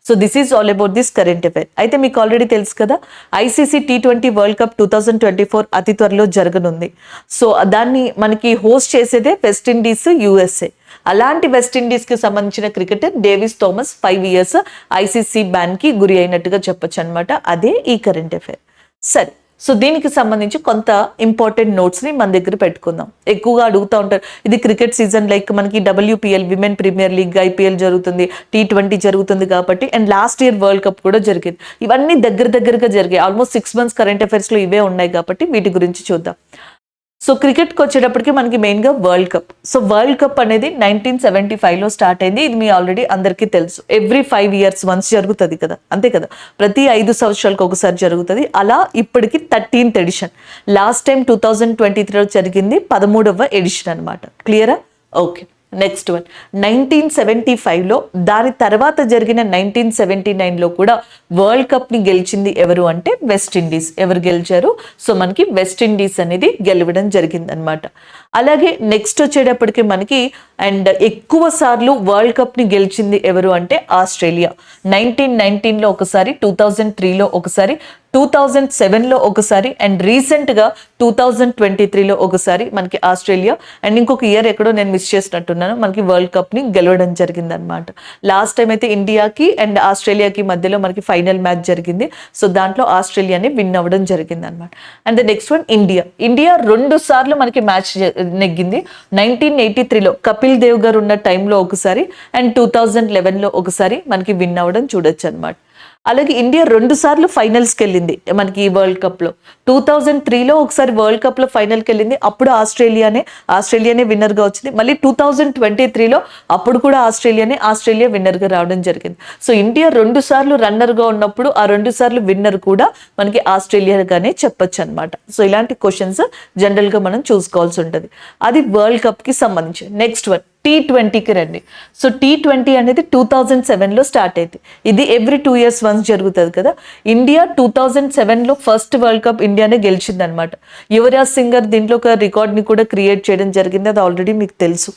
So this is all about this current affair. అయితే మీకు ఆల్రెడీ తెలుసు కదా, ఐసీసీ T20 వరల్డ్ కప్ 2024 అతి త్వరలో జరగనుంది. సో దాన్ని మనకి హోస్ట్ చేసేదే వెస్టిండీస్, USA. అలాంటి వెస్టిండీస్కి సంబంధించిన cricketer Davis Thomas 5 years ICC బ్యాన్కి గురి అయినట్టుగా చెప్పొచ్చు అనమాట. అదే ఈ కరెంట్ అఫైర్. సరే, సో దీనికి సంబంధించి కొంత ఇంపార్టెంట్ నోట్స్ని మన దగ్గర పెట్టుకుందాం. ఎక్కువగా అడుగుతూ ఉంటారు, ఇది క్రికెట్ సీజన్, లైక్ మనకి WPL Women Premier League, IPL జరుగుతుంది, T20 జరుగుతుంది కాబట్టి, and last year World Cup కూడా జరిగింది. ఇవన్నీ దగ్గరగా జరిగాయి. ఆల్మోస్ట్ 6 months కరెంట్ అఫైర్స్లో ఇవే ఉన్నాయి కాబట్టి వీటి గురించి చూద్దాం. సో క్రికెట్కి వచ్చేటప్పటికి మనకి మెయిన్గా world cup. So world cup అనేది 1975లో స్టార్ట్ అయింది. ఇది మీ ఆల్రెడీ అందరికీ తెలుసు. ఎవ్రీ 5 years వన్స్ జరుగుతుంది కదా, అంతే కదా, ప్రతి 5 సంవత్సరాలకు ఒకసారి జరుగుతుంది. అలా ఇప్పటికి 13th ఎడిషన్. లాస్ట్ టైం 2023లో జరిగింది 13వ ఎడిషన్ అనమాట. క్లియరా? ఓకే. నెక్స్ట్ వన్ 1975లో, దాని తర్వాత జరిగిన 1979లో కూడా వరల్డ్ కప్ ని గెలిచింది ఎవరు అంటే వెస్టిండీస్. ఎవరు గెలిచారు? సో మనకి వెస్టిండీస్ అనేది గెలవడం జరిగింది అనమాట. అలాగే నెక్స్ట్ వచ్చేటప్పటికి మనకి అండ్ ఎక్కువ సార్లు వరల్డ్ కప్ ని గెలిచింది ఎవరు అంటే ఆస్ట్రేలియా. 1919లో ఒకసారి, 2003లో ఒకసారి, 2007లో ఒకసారి, అండ్ రీసెంట్గా 2023లో ఒకసారి మనకి ఆస్ట్రేలియా. అండ్ ఇంకొక ఇయర్ ఎక్కడో నేను మిస్ చేసినట్టున్నాను, మనకి వరల్డ్ కప్ ని గెలవడం జరిగింది అనమాట. లాస్ట్ టైం అయితే ఇండియాకి అండ్ ఆస్ట్రేలియాకి మధ్యలో మనకి ఫైనల్ మ్యాచ్ జరిగింది. సో దాంట్లో ఆస్ట్రేలియాని విన్ అవ్వడం జరిగింది అనమాట. And the next one India 2 సార్లు మనకి మ్యాచ్ నెగ్గింది. 1983లో కపిల్ దేవ్ గారు ఉన్న టైంలో ఒకసారి, అండ్ 2011లో ఒకసారి మనకి విన్ అవ్వడం చూడొచ్చు అనమాట. అలాగే ఇండియా 2 సార్లు ఫైనల్స్కి వెళ్ళింది మనకి ఈ వరల్డ్ కప్లో. 2003లో ఒకసారి వరల్డ్ కప్లో ఫైనల్కి వెళ్ళింది, అప్పుడు ఆస్ట్రేలియానే విన్నర్గా వచ్చింది. మళ్ళీ 2023లో అప్పుడు కూడా ఆస్ట్రేలియా విన్నర్గా రావడం జరిగింది. సో ఇండియా 2 సార్లు రన్నర్గా ఉన్నప్పుడు ఆ 2 సార్లు విన్నర్ కూడా మనకి ఆస్ట్రేలియాగానే చెప్పొచ్చు అనమాట. సో ఇలాంటి క్వశ్చన్స్ జనరల్గా మనం చూసుకోవాల్సి ఉంటుంది. అది వరల్డ్ కప్కి సంబంధించి. నెక్స్ట్ వన్ T20కి రండి. సో T20 అనేది 2007లో స్టార్ట్ అయింది. ఇది ఎవ్రీ 2 years వన్స్ జరుగుతుంది కదా. ఇండియా 2007లో ఫస్ట్ వరల్డ్ కప్ ఇండియానే గెలిచింది అనమాట. యువరాజ్ సింగ్ దీంట్లో ఒక రికార్డ్ని కూడా క్రియేట్ చేయడం జరిగింది, అది ఆల్రెడీ మీకు తెలుసు.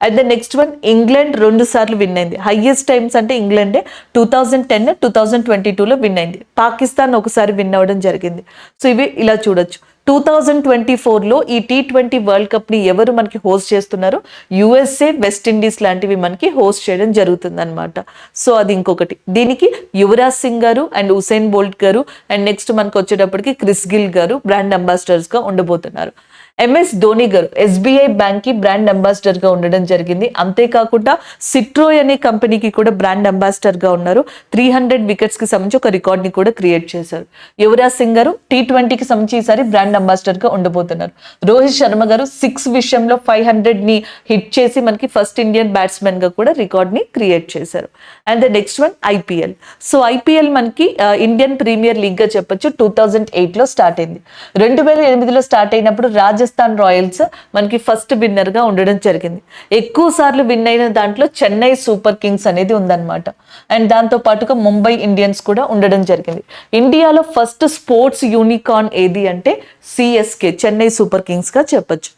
And the next one England 2 సార్లు విన్ అయింది. హైయెస్ట్ టైమ్స్ అంటే ఇంగ్లాండే 2010, 2022లో విన్ అయింది. పాకిస్తాన్ ఒకసారి విన్ అవ్వడం జరిగింది. సో ఇవి ఇలా చూడొచ్చు. 2024లో ఈ T20 వరల్డ్ కప్ ని ఎవరు మనకి హోస్ట్ చేస్తున్నారు? USA, వెస్టిండీస్ లాంటివి మనకి హోస్ట్ చేయడం జరుగుతుంది అనమాట. సో అది ఇంకొకటి. దీనికి యువరాజ్ సింగ్ గారు అండ్ ఉసైన్ బోల్ట్ గారు అండ్ నెక్స్ట్ మనకు వచ్చేటప్పటికి క్రిస్ గిల్ గారు బ్రాండ్ అంబాసిడర్స్ గా ఉండబోతున్నారు. MS ధోని గారు SBI బ్యాంక్ కి బ్రాండ్ అంబాసిడర్ గా ఉండడం జరిగింది. అంతేకాకుండా సిట్రోయ్ అనే కంపెనీకి కూడా బ్రాండ్ అంబాసిడర్ గా ఉన్నారు. 300 వికెట్స్ కి సంబంధించి ఒక రికార్డ్ ని కూడా క్రియేట్ చేశారు. యువరాజ్ సింగ్ గారు T20కి సంబంధించి ఈసారి బ్రాండ్ అంబాసిడర్ గా ఉండబోతున్నారు. రోహిత్ శర్మ గారు 6 విషయంలో 500 ని హిట్ చేసి మనకి ఫస్ట్ ఇండియన్ బ్యాట్స్మెన్ గా కూడా రికార్డ్ ని క్రియేట్ చేశారు. And the next one IPL. So IPL మనకి ఇండియన్ ప్రీమియర్ లీగ్ గా చెప్పొచ్చు. 2008లో స్టార్ట్ అయింది. 2008లో స్టార్ట్ అయినప్పుడు రాజస్థాన్ రాయల్స్ మనకి ఫస్ట్ విన్నర్ గా ఉండడం జరిగింది. ఎక్కువ సార్లు విన్ అయిన దాంట్లో చెన్నై సూపర్ కింగ్స్ అనేది ఉందన్నమాట. అండ్ దాంతో పాటుగా ముంబై ఇండియన్స్ కూడా ఉండడం జరిగింది. ఇండియాలో ఫస్ట్ స్పోర్ట్స్ యూనికార్న్ ఏది అంటే CSK, చెన్నై సూపర్ కింగ్స్ గా చెప్పొచ్చు.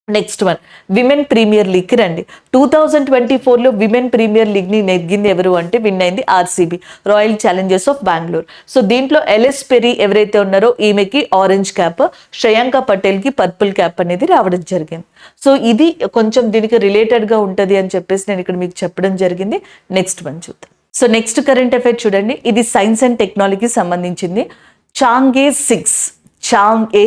నెక్స్ట్ వన్ విమెన్ ప్రీమియర్ లీగ్కి రండి. 2024లో విమెన్ ప్రీమియర్ లీగ్ ని నెగ్గింది ఎవరు అంటే విన్ అయింది RCB, royal Challengers of Bengaluru. So దీంట్లో ఎల్ఎస్ పెరీ ఎవరైతే ఉన్నారో ఈమెకి ఆరెంజ్ క్యాప్, శ్రేయాంక పటేల్ కి పర్పుల్ క్యాప్ అనేది రావడం జరిగింది. సో ఇది కొంచెం దీనికి రిలేటెడ్ గా ఉంటది అని చెప్పేసి నేను ఇక్కడ మీకు చెప్పడం జరిగింది. నెక్స్ట్ వన్ చూద్దాం. సో నెక్స్ట్ కరెంట్ అఫైర్ చూడండి. ఇది సైన్స్ అండ్ టెక్నాలజీకి సంబంధించింది. చాంగ్-ఏ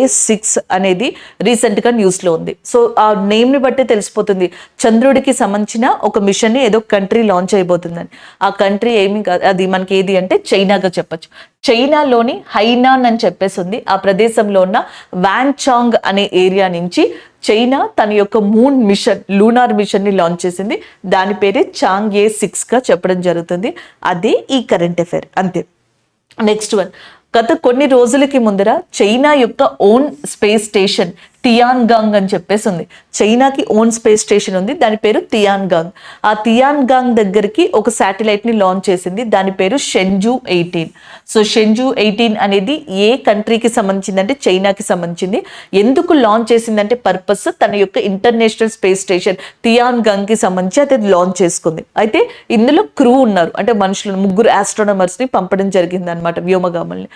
6 అనేది రీసెంట్గా న్యూస్లో ఉంది. సో ఆ నేమ్ని బట్టే తెలిసిపోతుంది చంద్రుడికి సంబంధించిన ఒక మిషన్ని ఏదో కంట్రీ లాంచ్ అయిపోతుందని. ఆ కంట్రీ ఏమి కాదు, అది మనకి ఏది అంటే చైనాగా చెప్పచ్చు. చైనాలోని హైనాన్ అని చెప్పేసి ఉంది. ఆ ప్రదేశంలో ఉన్న వాన్చాంగ్ అనే ఏరియా నుంచి చైనా తన యొక్క మూన్ మిషన్, లూనార్ మిషన్ ని లాంచ్ చేసింది. దాని పేరే చాంగ్-ఏ 6గా చెప్పడం జరుగుతుంది. అదే ఈ కరెంట్ అఫైర్, అంతే. నెక్స్ట్ వన్, గత కొన్ని రోజులకి ముందర చైనా యొక్క ఓన్ స్పేస్ స్టేషన్ టియాన్గాంగ్ అని చెప్పేసి ఉంది. చైనాకి ఓన్ స్పేస్ స్టేషన్ ఉంది, దాని పేరు టియాన్గాంగ్. ఆ టియాన్గాంగ్ దగ్గరికి ఒక శాటిలైట్ ని లాంచ్ చేసింది, దాని పేరు షెంజు-18. సో షెంజు-18 అనేది ఏ కంట్రీకి సంబంధించింది అంటే చైనాకి సంబంధించింది. ఎందుకు లాంచ్ చేసిందంటే పర్పస్ తన యొక్క ఇంటర్నేషనల్ స్పేస్ స్టేషన్ టియాన్గాంగ్ కి సంబంధించి అయితే లాంచ్ చేసుకుంది. అయితే ఇందులో క్రూ ఉన్నారు, అంటే మనుషులను 3 ఆస్ట్రోనమర్స్ ని పంపడం జరిగింది అనమాట, వ్యోమగాముల్ని.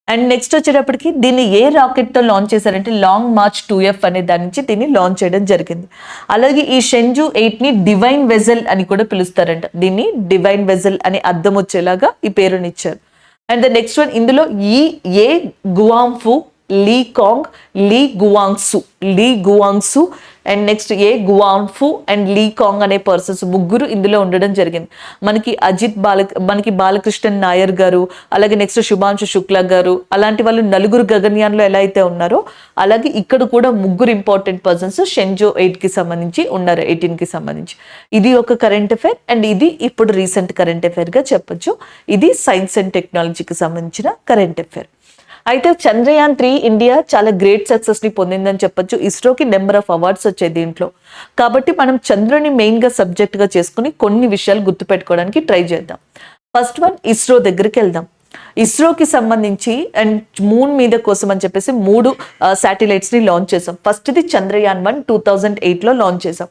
అండ్ నెక్స్ట్ వచ్చేటప్పటికి దీన్ని ఏ రాకెట్తో లాంచ్ చేశారంటే లాంగ్ మార్చ్ 2F అనే దాని నుంచి దీన్ని లాంచ్ చేయడం జరిగింది. అలాగే ఈ షెంజు 8ని డివైన్ వెజల్ అని కూడా పిలుస్తారంట. దీన్ని డివైన్ వెజల్ అని అర్థం వచ్చేలాగా ఈ పేరునిచ్చారు. అండ్ ద నెక్స్ట్ వన్, ఇందులో Ye Guangfu, Li Cong, Li Guangsu and next Ye Guangfu and Li Cong అనే పర్సన్స్ ముగ్గురు ఇందులో ఉండడం జరిగింది. మనకి బాలకృష్ణన్ నాయర్ గారు, అలాగే నెక్స్ట్ శుభాంశు శుక్లా గారు, అలాంటి వాళ్ళు నలుగురు గగన్యాన్లో ఎలా అయితే ఉన్నారో అలాగే ఇక్కడ కూడా ముగ్గురు ఇంపార్టెంట్ పర్సన్స్ షెంజో 8కి సంబంధించి ఉన్నారు, 18కి సంబంధించి. ఇది ఒక కరెంట్ అఫైర్ అండ్ ఇది ఇప్పుడు రీసెంట్ కరెంట్ అఫైర్ గా చెప్పొచ్చు. ఇది సైన్స్ అండ్ టెక్నాలజీకి సంబంధించిన కరెంట్ అఫైర్. అయితే చంద్రయాన్ 3 ఇండియా చాలా గ్రేట్ సక్సెస్ ని పొందిందని చెప్పొచ్చు. ఇస్రోకి నెంబర్ ఆఫ్ అవార్డ్స్ వచ్చాయి దీంట్లో. కాబట్టి మనం చంద్రుని మెయిన్ గా సబ్జెక్ట్ గా చేసుకుని కొన్ని విషయాలు గుర్తుపెట్టుకోవడానికి ట్రై చేద్దాం. ఫస్ట్ వన్, ఇస్రో దగ్గరికి వెళ్దాం. ఇస్రోకి సంబంధించి అండ్ మూన్ మీద కోసం అని చెప్పేసి 3 శాటిలైట్స్ ని లాంచ్ చేసాం. ఫస్ట్ ఇది చంద్రయాన్ 1 2008లో లాంచ్ చేసాం.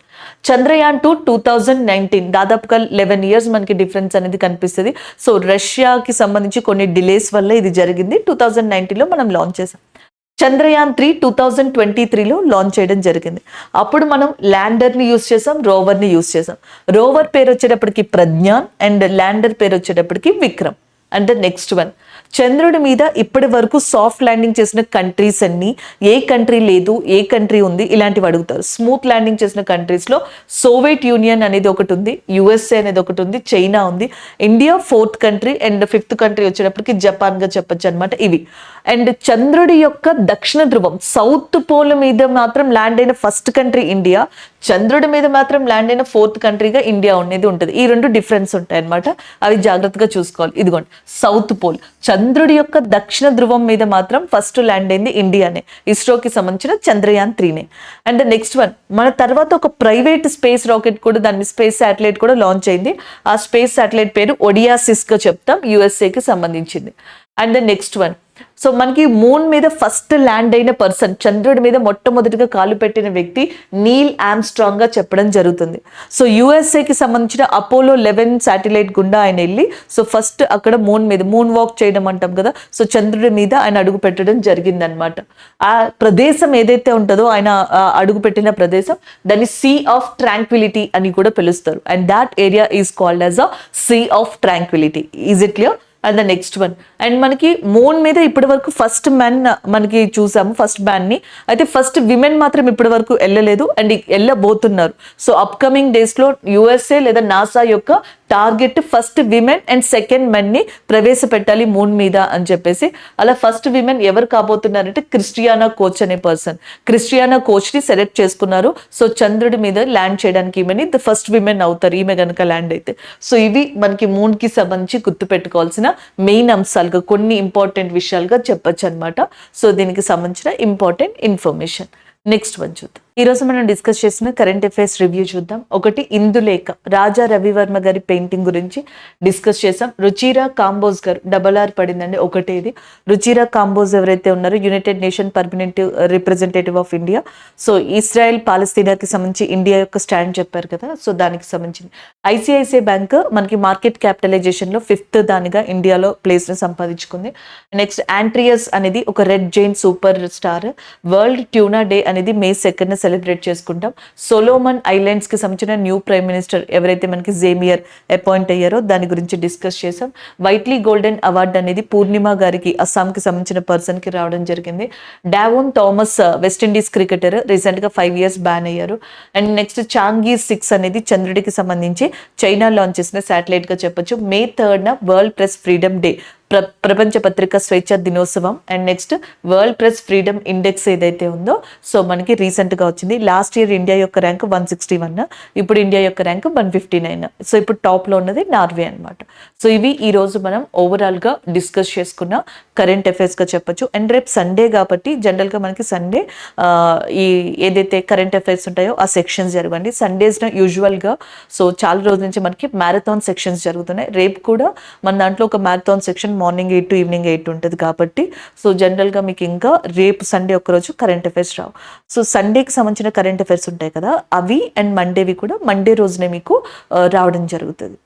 చంద్రయాన్ 2 2019, దాదాపుగా 11 years మనకి డిఫరెన్స్ అనేది కనిపిస్తుంది. సో రష్యాకి సంబంధించి కొన్ని డిలేస్ వల్ల ఇది జరిగింది. 2019లో మనం లాంచ్ చేసాం. చంద్రయాన్ 3 2023లో లాంచ్ చేయడం జరిగింది. అప్పుడు మనం ల్యాండర్ని యూస్ చేసాం, రోవర్ని యూస్ చేసాం. రోవర్ పేరు వచ్చేటప్పటికి ప్రజ్ఞాన్ అండ్ ల్యాండర్ పేరు వచ్చేటప్పటికి విక్రమ్. అండ్ నెక్స్ట్ వన్, చంద్రుడి మీద ఇప్పటి వరకు సాఫ్ట్ ల్యాండింగ్ చేసిన కంట్రీస్ అన్ని, ఏ కంట్రీ లేదు, ఏ కంట్రీ ఉంది, ఇలాంటివి అడుగుతారు. స్మూత్ ల్యాండింగ్ చేసిన కంట్రీస్లో సోవియట్ యూనియన్ అనేది ఒకటి ఉంది, యుఎస్ఏ అనేది ఒకటి ఉంది, చైనా ఉంది, India 4th country and 5th country వచ్చేటప్పటికి జపాన్గా చెప్పొచ్చు అనమాట ఇవి. అండ్ చంద్రుడి యొక్క దక్షిణ ధ్రువం సౌత్ పోల్ మీద మాత్రం ల్యాండ్ అయిన ఫస్ట్ కంట్రీ ఇండియా, చంద్రుడి మీద మాత్రం ల్యాండ్ అయిన 4th కంట్రీగా ఇండియా అనేది ఉంటుంది. ఈ 2 డిఫరెన్స్ ఉంటాయి అనమాట, అవి జాగ్రత్తగా చూసుకోవాలి. ఇదిగోండి సౌత్ పోల్, చంద్రుడి యొక్క దక్షిణ ధ్రువం మీద మాత్రం ఫస్ట్ ల్యాండ్ అయింది ఇండియానే, ఇస్రోకి సంబంధించిన చంద్రయాన్ 3నే. అండ్ నెక్స్ట్ వన్, మన తర్వాత ఒక ప్రైవేట్ స్పేస్ రాకెట్ కూడా, దాని స్పేస్ శాటిలైట్ కూడా లాంచ్ అయింది. ఆ స్పేస్ శాటిలైట్ పేరు ఒడియాసిస్ గా చెప్తాం, యుఎస్ఏకి సంబంధించింది. అండ్ నెక్స్ట్ వన్, సో మనకి మూన్ మీద ఫస్ట్ ల్యాండ్ అయిన పర్సన్, చంద్రుడి మీద మొట్టమొదటిగా కాలు పెట్టిన వ్యక్తి నీల్ ఆమ్స్ట్రాంగ్ గా చెప్పడం జరుగుతుంది. సో యుఎస్ఏకి సంబంధించిన అపోలో 11 శాటిలైట్ గుండా ఆయన వెళ్ళి, సో ఫస్ట్ అక్కడ మూన్ మీద మూన్ వాక్ చేయడం అంటాం కదా, సో చంద్రుడి మీద ఆయన అడుగు పెట్టడం జరిగింది అనమాట. ఆ ప్రదేశం ఏదైతే ఉంటుందో ఆయన అడుగు పెట్టిన ప్రదేశం, దాన్ని సీ ఆఫ్ ట్రాంక్విలిటీ అని కూడా పిలుస్తారు. And that area is called as a Sea of Tranquillity. Is it clear? And the next one, and మనకి మూన్ మీద ఇప్పటి వరకు ఫస్ట్ మ్యాన్ మనకి చూసాము, ఫస్ట్ మ్యాన్ ని. అయితే ఫస్ట్ విమెన్ మాత్రం ఇప్పటి వరకు వెళ్ళలేదు అండ్ వెళ్ళబోతున్నారు. సో అప్కమింగ్ డేస్ లో యుఎస్ఏ లేదా నాసా యొక్క target first women and second men ని ప్రవేశపెట్టాలి మూన్ మీద అని చెప్పేసి. అలా ఫస్ట్ విమెన్ ఎవరు కాబోతున్నారంటే క్రిస్టియానా కోచ్ అనే పర్సన్, క్రిస్టియానా కోచ్ ని సెలెక్ట్ చేసుకున్నారు. సో చంద్రుడి మీద ల్యాండ్ చేయడానికి ఈమెని ద ఫస్ట్ విమెన్ అవుతారు, ఈమె గనక ల్యాండ్ అయితే. సో ఇవి మనకి మూన్ కి సంబంధించి గుర్తు పెట్టుకోవాల్సిన మెయిన్ అంశాలుగా, కొన్ని ఇంపార్టెంట్ విషయాలుగా చెప్పొచ్చు అనమాట. సో దీనికి సంబంధించిన ఇంపార్టెంట్ ఇన్ఫర్మేషన్. నెక్స్ట్ వన్ చూద్దాం. ఈ రోజు మనం డిస్కస్ చేసిన కరెంట్ అఫైర్స్ రివ్యూ చూద్దాం. ఒకటి, ఇందులేఖ రాజా రవివర్మ గారి పెయింటింగ్ గురించి డిస్కస్ చేసాం. రుచిరా కాంబోజ్ గారు, RR పడిందండి ఒకటే ఇది. రుచిరా కాంబోజ్ ఎవరైతే ఉన్నారో united nation permanent representative of India. So Israel పాలస్తీనాకి సంబంధించి ఇండియా యొక్క స్టాండ్ చెప్పారు కదా, సో దానికి సంబంధించింది. ఐసిఐసిఐ బ్యాంక్ మనకి మార్కెట్ క్యాపిటలైజేషన్ లో 5th దానిగా ఇండియాలో ప్లేస్ ని సంపాదించుకుంది. నెక్స్ట్, యాంట్రియస్ అనేది ఒక red Jain super star. World tuna day అనేది May 2nd సెలబ్రేట్ చేసుకుంటాం. సొలోమన్ ఐలాండ్స్ కి సంబంధించిన న్యూ ప్రైమ్ మినిస్టర్ ఎవరైతే మనకి జేమియర్ అపాయింట్ అయ్యారో దాని గురించి డిస్కస్ చేసాం. వైట్లీ గోల్డెన్ అవార్డ్ అనేది పూర్ణిమ గారికి, అస్సాంకి సంబంధించిన పర్సన్ కి రావడం జరిగింది. డావోన్ థామస్ వెస్టిండీస్ క్రికెటర్, రీసెంట్ గా 5 years బ్యాన్ అయ్యారు. అండ్ నెక్స్ట్, చాంగీ 6 అనేది చంద్రుడికి సంబంధించి చైనా లాంచ్ చేసిన శాటిలైట్ గా చెప్పొచ్చు. May 3rd world press freedom day, ప్రపంచ పత్రికా స్వేచ్ఛ దినోత్సవం. And next, world press freedom index ఏదైతే ఉందో సో మనకి రీసెంట్ గా వచ్చింది. లాస్ట్ ఇయర్ ఇండియా యొక్క ర్యాంక్ 161, ఇప్పుడు ఇండియా యొక్క ర్యాంక్ 159. సో ఇప్పుడు టాప్ లో ఉన్నది నార్వే అనమాట. సో ఇవి ఈ రోజు మనం ఓవరాల్ గా డిస్కస్ చేసుకున్న కరెంట్ అఫైర్స్ గా చెప్పొచ్చు. అండ్ రేపు సండే కాబట్టి జనరల్ గా మనకి సండే ఈ ఏదైతే కరెంట్ అఫైర్స్ ఉంటాయో ఆ సెక్షన్స్ జరగండి. సండేస్ యూజువల్ గా సో చాలా రోజుల నుంచి మనకి మ్యారథాన్ సెక్షన్స్ జరుగుతున్నాయి. రేపు కూడా మన దాంట్లో ఒక marathon section morning 8 to evening 8 ఉంటుంది కాబట్టి సో జనరల్గా మీకు ఇంకా రేపు సండే ఒక్కరోజు కరెంట్ అఫైర్స్ రావు. సో సండేకి సంబంధించిన కరెంట్ అఫైర్స్ ఉంటాయి కదా, అవి అండ్ మండేవి కూడా మండే రోజునే మీకు రావడం జరుగుతుంది.